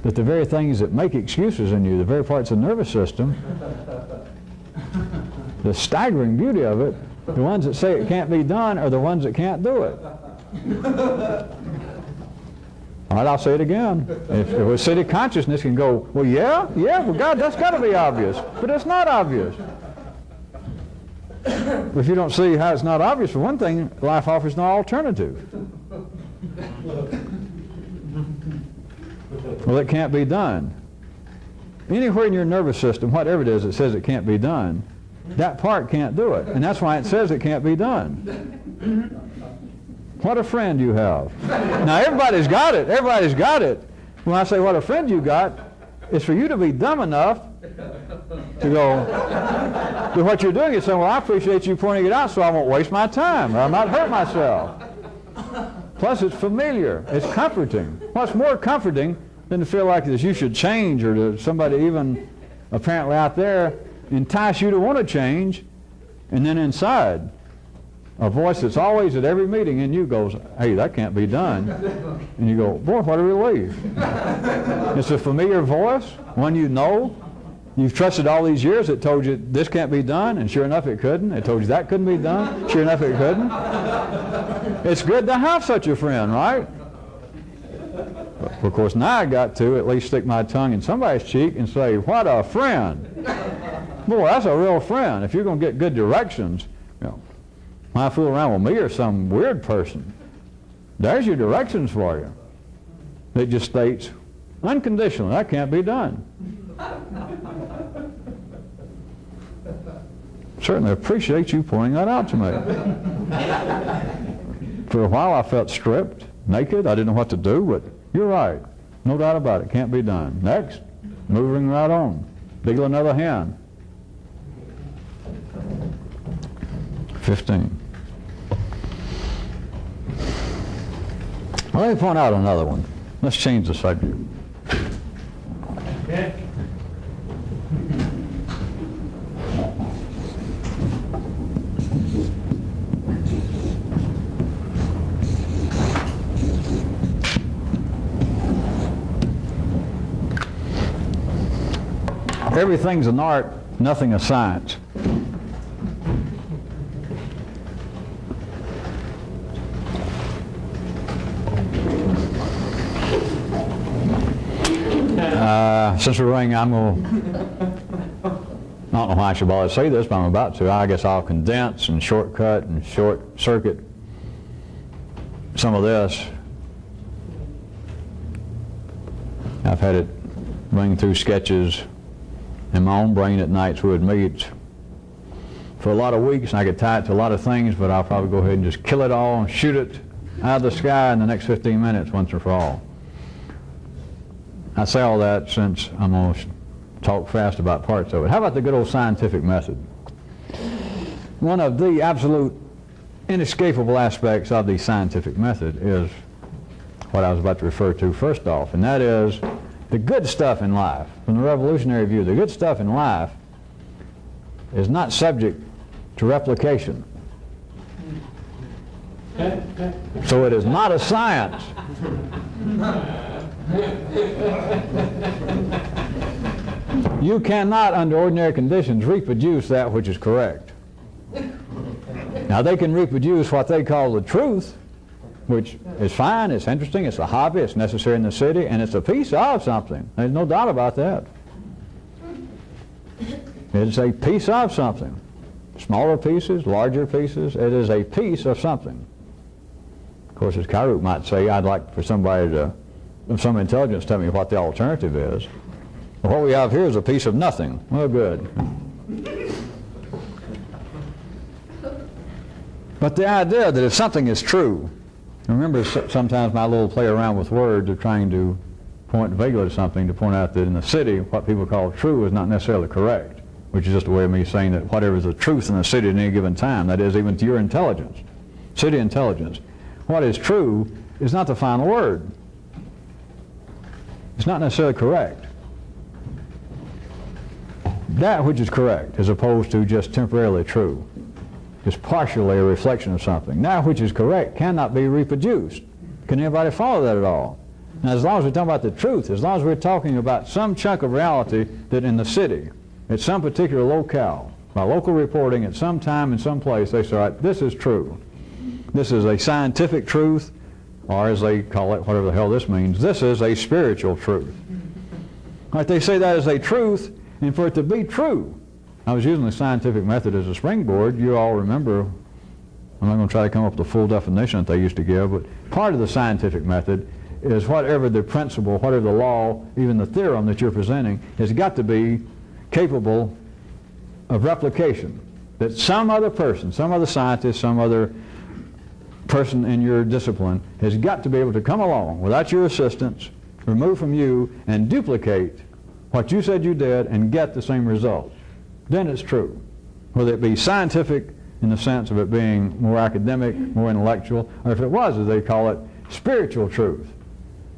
that the very things that make excuses in you, the very parts of the nervous system, the staggering beauty of it, the ones that say it can't be done are the ones that can't do it. All right, I'll say it again. If a city consciousness can go, well, well, God, that's got to be obvious. But it's not obvious. But if you don't see how it's not obvious, for one thing, life offers no alternative. Well, it can't be done. Anywhere in your nervous system, whatever it is that says it can't be done, that part can't do it. And that's why it says it can't be done. What a friend you have. Now, everybody's got it. Everybody's got it. When I say what a friend you got, it's for you to be dumb enough to go, but what you're doing is saying, well, I appreciate you pointing it out so I won't waste my time or I might hurt myself. Plus, it's familiar. It's comforting. What's more comforting than to feel like this you should change, or to somebody even apparently out there entice you to want to change, and then inside a voice that's always at every meeting in you goes, hey, that can't be done. And you go, boy, what a relief. It's a familiar voice, one you know. You've trusted all these years. It told you this can't be done, and sure enough it couldn't. It told you that couldn't be done. Sure enough it couldn't. It's good to have such a friend, right? But of course, now I got to at least stick my tongue in somebody's cheek and say, what a friend. Boy, that's a real friend. If you're going to get good directions, you know, why fool around with me or some weird person? There's your directions for you. It just states unconditionally. That can't be done. Certainly appreciate you pointing that out to me. For a while I felt stripped, naked. I didn't know what to do, but you're right. No doubt about it. Can't be done. Next, moving right on. Deal another hand. 15. Well, let me point out another one. Let's change the subject. Okay. Everything's an art, nothing a science. Since we're running, I don't know why I should bother to say this, but I'm about to. I guess I'll condense and shortcut and short circuit some of this. I've had it running through sketches in my own brain at nights we would meet for a lot of weeks, and I could tie it to a lot of things, but I'll probably go ahead and just kill it all and shoot it out of the sky in the next 15 minutes once and for all. I say all that since I'm going to talk fast about parts of it. How about the good old scientific method? One of the absolute inescapable aspects of the scientific method is what I was about to refer to first off, and that is the good stuff in life. From the revolutionary view, the good stuff in life is not subject to replication. So it is not a science. You cannot, under ordinary conditions, reproduce that which is correct. Now, they can reproduce what they call the truth, which is fine, it's interesting, it's a hobby, it's necessary in the city, and it's a piece of something. There's no doubt about that. It's a piece of something. Smaller pieces, larger pieces, it is a piece of something. Of course, as Kyruk might say, I'd like for somebody to, of some intelligence, tell me what the alternative is. Well, what we have here is a piece of nothing. Well, good. But the idea that if something is true, remember sometimes my little play around with words of trying to point vaguely to something to point out that in the city what people call true is not necessarily correct, which is just a way of me saying that whatever is the truth in the city at any given time, that is even to your intelligence, city intelligence, what is true is not the final word. It's not necessarily correct. That which is correct as opposed to just temporarily true is partially a reflection of something. That which is correct cannot be reproduced. Can anybody follow that at all? Now, as long as we're talking about the truth, as long as we're talking about some chunk of reality that in the city, at some particular locale, by local reporting at some time in some place, they say, all right, this is true. This is a scientific truth, or as they call it, whatever the hell this means, this is a spiritual truth. All right, they say that is a truth, and for it to be true, I was using the scientific method as a springboard. You all remember, I'm not going to try to come up with the full definition that they used to give, but part of the scientific method is whatever the principle, whatever the law, even the theorem that you're presenting, has got to be capable of replication. That some other person, some other scientist, some other person in your discipline has got to be able to come along without your assistance, remove from you, and duplicate what you said you did and get the same result. Then it's true. Whether it be scientific in the sense of it being more academic, more intellectual, or if it was, as they call it, spiritual truth.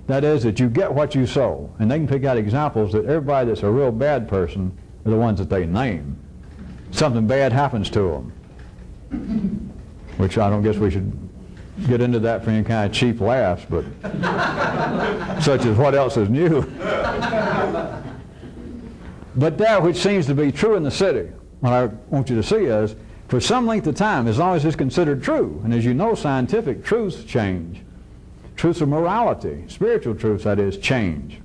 That is, that you get what you sow. And they can pick out examples that everybody that's a real bad person are the ones that they name. Something bad happens to them. Which I don't guess we should get into that for any kind of cheap laughs, but such as what else is new. But that which seems to be true in the city, what I want you to see is, for some length of time, as long as it's considered true, and as you know, scientific truths change. Truths of morality, spiritual truths, that is, change.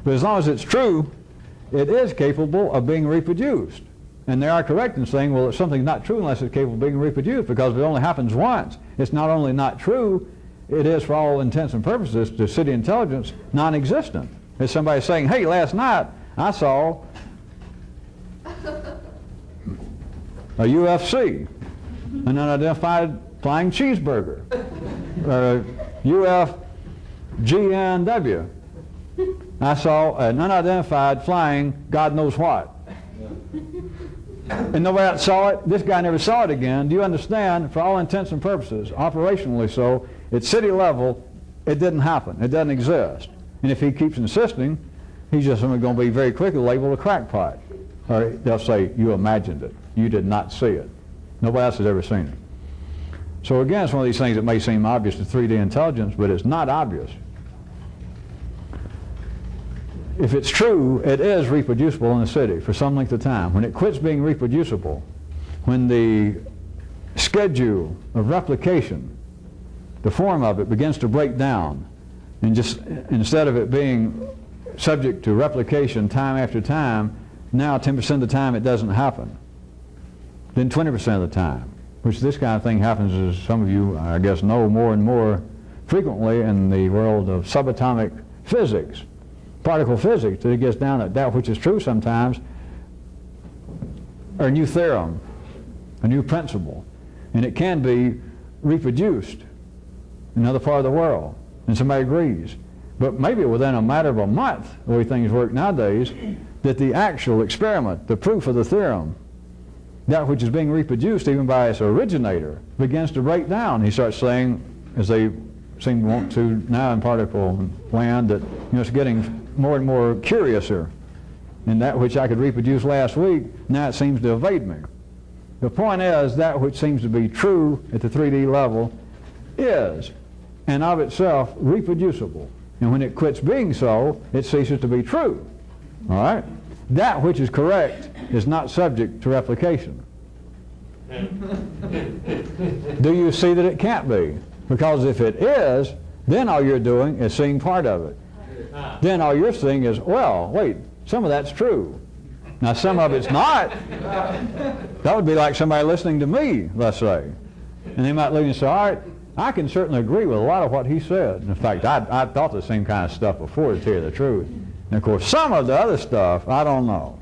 But as long as it's true, it is capable of being reproduced. And they are correct in saying, well, something's not true unless it's capable of being reproduced, because if it only happens once, it's not only not true, it is, for all intents and purposes, to city intelligence, non-existent. as somebody saying, hey, last night I saw a UFC, an unidentified flying cheeseburger, or UFGNW. I saw an unidentified flying God knows what. And nobody else saw it. This guy never saw it again. Do you understand? For all intents and purposes, operationally so, at city level, it didn't happen. It doesn't exist. And if he keeps insisting, he's just going to be very quickly labeled a crackpot. Or they'll say, you imagined it. You did not see it. Nobody else has ever seen it. So again, it's one of these things that may seem obvious to 3D intelligence, but it's not obvious. If it's true, it is reproducible in the city for some length of time. When it quits being reproducible, when the schedule of replication, the form of it begins to break down, and just instead of it being subject to replication time after time, now 10% of the time it doesn't happen. Then 20% of the time, which this kind of thing happens, as some of you, I guess, know more and more frequently in the world of subatomic physics, particle physics, that it gets down at that which is true sometimes, or a new theorem, a new principle, and it can be reproduced in another part of the world, and somebody agrees. But maybe within a matter of a month, the way things work nowadays, that the actual experiment, the proof of the theorem, that which is being reproduced even by its originator, begins to break down. He starts saying, as they seem to want to now in particle land, that it's getting more and more curiouser. And that which I could reproduce last week, now it seems to evade me. The point is, that which seems to be true at the 3D level is, and of itself, reproducible. And when it quits being so, it ceases to be true. All right? That which is correct is not subject to replication. Do you see that it can't be? Because if it is, then all you're doing is seeing part of it. Then all you're seeing is, well, wait, some of that's true. Now some of it's not. That would be like somebody listening to me, let's say. And they might look and say, all right, I can certainly agree with a lot of what he said. In fact, I thought the same kind of stuff before, to tell you the truth. And of course, some of the other stuff, I don't know.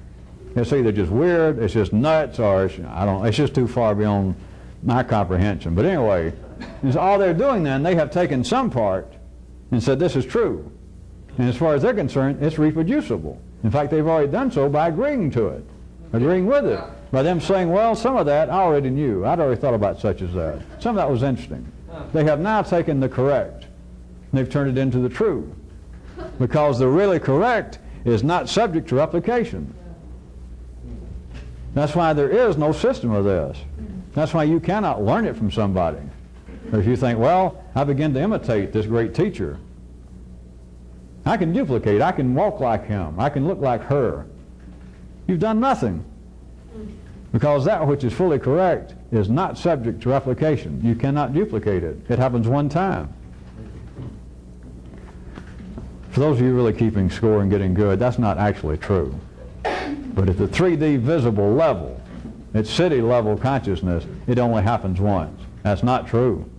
It's either just weird, it's just nuts, or it's just too far beyond my comprehension. But anyway, it's all they're doing then, they have taken some part and said this is true. And as far as they're concerned, it's reproducible. In fact, they've already done so by agreeing to it, agreeing with it. By them saying, well, some of that I already knew. I'd already thought about such as that. Some of that was interesting. They have now taken the correct, and they've turned it into the true. Because the really correct is not subject to replication. That's why there is no system of this. That's why you cannot learn it from somebody. Or if you think, well, I begin to imitate this great teacher. I can duplicate, I can walk like him, I can look like her. You've done nothing. Because that which is fully correct is not subject to replication. You cannot duplicate it. It happens one time. For those of you really keeping score and getting good, that's not actually true. But at the 3D visible level, at city level consciousness, it only happens once. That's not true.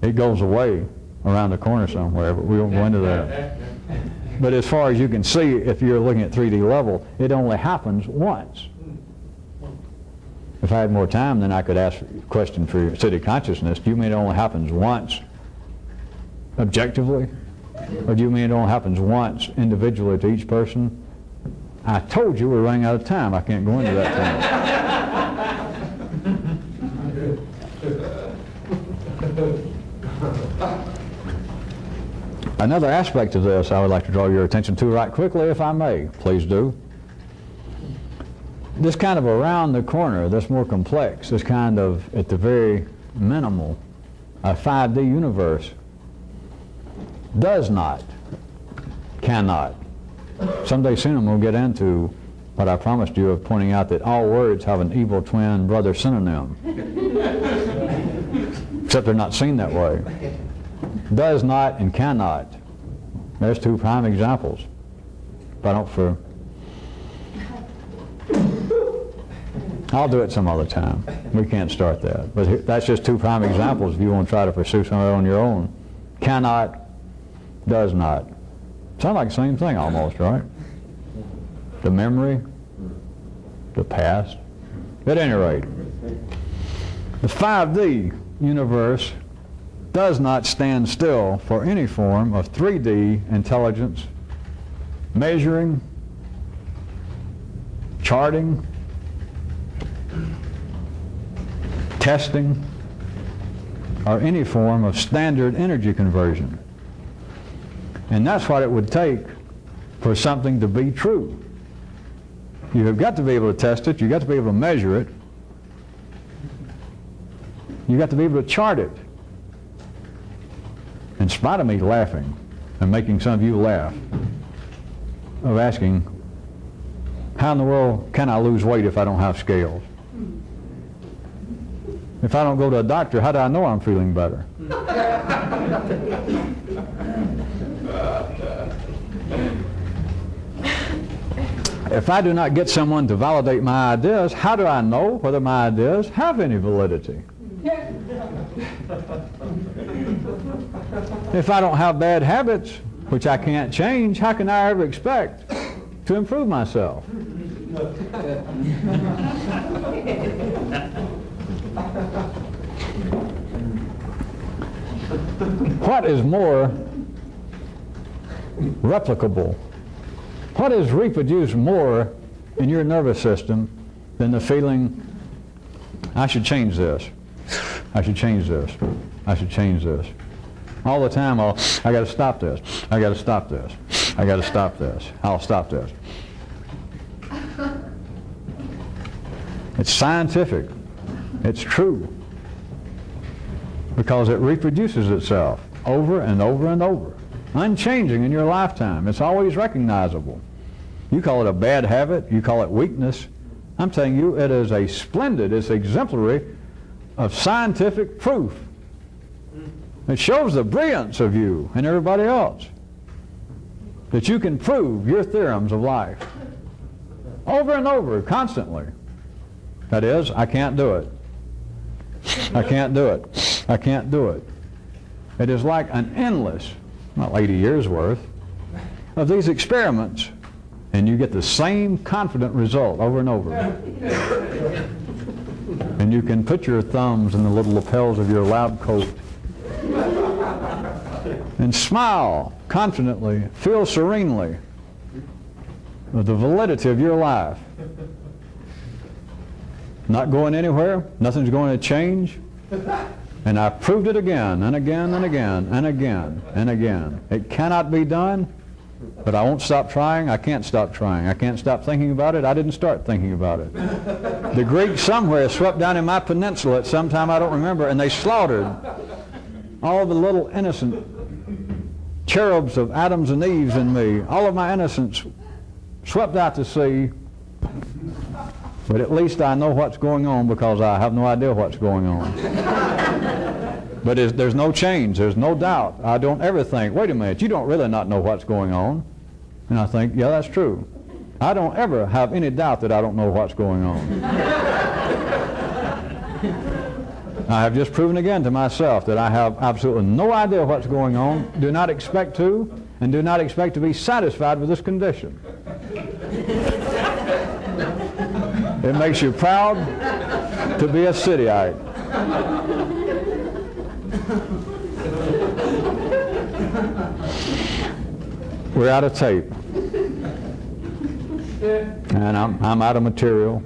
It goes away around the corner somewhere, but we won't go into that. But as far as you can see, if you're looking at 3D level, it only happens once. If I had more time, then I could ask a question for your city consciousness. Do you mean it only happens once objectively? Or do you mean it only happens once individually to each person? I told you we're running out of time. I can't go into that time. Another aspect of this I would like to draw your attention to right quickly, if I may. Please do. This kind of around the corner, this more complex, this kind of, at the very minimal, a 5D universe does not, cannot. Someday soon we'll get into what I promised you of pointing out that all words have an evil twin brother synonym. Except they're not seen that way. Does not and cannot. There's two prime examples. But I don't I'll do it some other time. We can't start that. But that's just two prime examples if you want to try to pursue some of it on your own. Cannot, does not. Sound like the same thing almost, right? The memory, the past. At any rate, the 5D universe does not stand still for any form of 3D intelligence, measuring, charting, testing, or any form of standard energy conversion. And that's what it would take for something to be true. You have got to be able to test it, you've got to be able to measure it, you've got to be able to chart it. In spite of me laughing and making some of you laugh, of asking, how in the world can I lose weight if I don't have scales? If I don't go to a doctor, how do I know I'm feeling better? If I do not get someone to validate my ideas, how do I know whether my ideas have any validity? If I don't have bad habits, which I can't change, how can I ever expect to improve myself? What is more replicable? What is reproduced more in your nervous system than the feeling, I should change this, I should change this, I should change this. All the time, I got to stop this, I got to stop this, I got to stop this, I'll stop this. It's scientific, it's true, because it reproduces itself over and over and over, unchanging in your lifetime. It's always recognizable. You call it a bad habit, you call it weakness. I'm telling you, it is a splendid, it's exemplary of scientific proof. It shows the brilliance of you and everybody else, that you can prove your theorems of life over and over, constantly. That is, I can't do it. I can't do it. I can't do it. It is like an endless, not 80 years worth, of these experiments, and you get the same confident result over and over. And you can put your thumbs in the little lapels of your lab coat and smile confidently, feel serenely with the validity of your life. Not going anywhere, nothing's going to change, and I proved it again and again and again and again and again. It cannot be done, but I won't stop trying. I can't stop trying. I can't stop thinking about it. I didn't start thinking about it. The Greeks somewhere swept down in my peninsula at some time I don't remember, and they slaughtered all the little innocent cherubs of Adams and Eves in me. All of my innocence swept out to sea. But at least I know what's going on, because I have no idea what's going on. But there's no change. There's no doubt. I don't ever think, wait a minute, you don't really not know what's going on. And I think, yeah, that's true. I don't ever have any doubt that I don't know what's going on. I have just proven again to myself that I have absolutely no idea what's going on, do not expect to, and do not expect to be satisfied with this condition. It makes you proud to be a cityite. We're out of tape. And I'm out of material.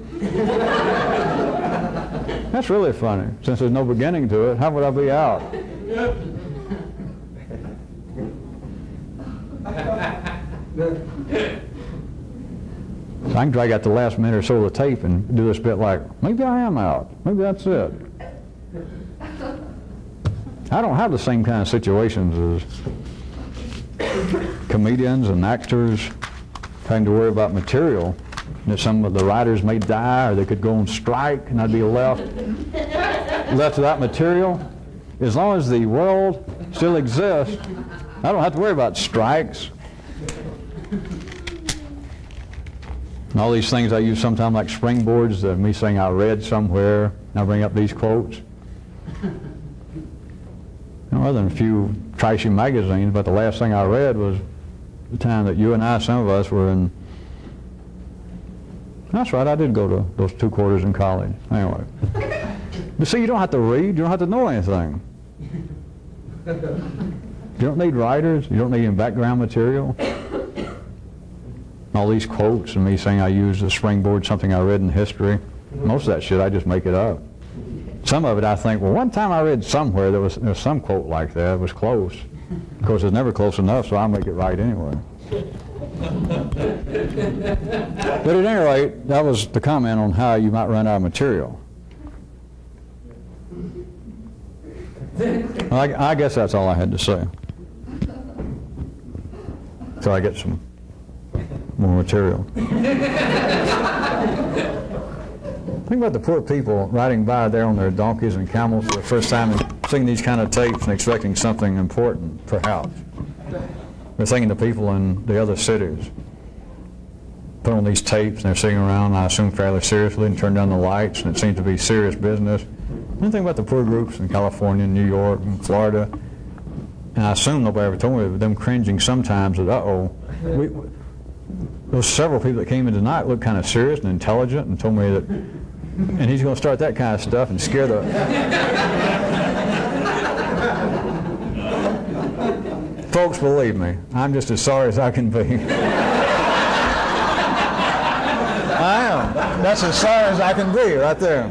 That's really funny. Since there's no beginning to it, how would I be out? So I can drag out the last minute or so of the tape and do this bit like, maybe I am out. Maybe that's it. I don't have the same kind of situations as comedians and actors having to worry about material. That some of the writers may die, or they could go on strike, and I'd be left without material. As long as the world still exists, I don't have to worry about strikes. And all these things I use sometimes like springboards, me saying I read somewhere, and I bring up these quotes. Other than a few trashy magazines, but the last thing I read was the time that you and I, some of us, were in. That's right, I did go to those 2 quarters in college. Anyway. But see, you don't have to read. You don't have to know anything. You don't need writers. You don't need any background material. All these quotes and me saying I used as springboard something I read in history. Most of that shit I just make it up. Some of it I think, well, one time I read somewhere there was some quote like that. It was close. Of course, it's never close enough, so I'll make it right anyway. But at any rate, that was the comment on how you might run out of material. I guess that's all I had to say. So I get some more material. Think about the poor people riding by there on their donkeys and camels for the first time and seeing these kind of tapes and expecting something important, perhaps. They're thinking to people in the other cities. Put on these tapes and they're sitting around, I assume fairly seriously, and turn down the lights, and it seems to be serious business. And think about the poor groups in California, New York, and Florida. And I assume nobody ever told me, but them cringing sometimes that, those several people that came in tonight looked kind of serious and intelligent and told me that, and he's going to start that kind of stuff and scare the... Folks, believe me, I'm just as sorry as I can be. I am. That's as sorry as I can be right there.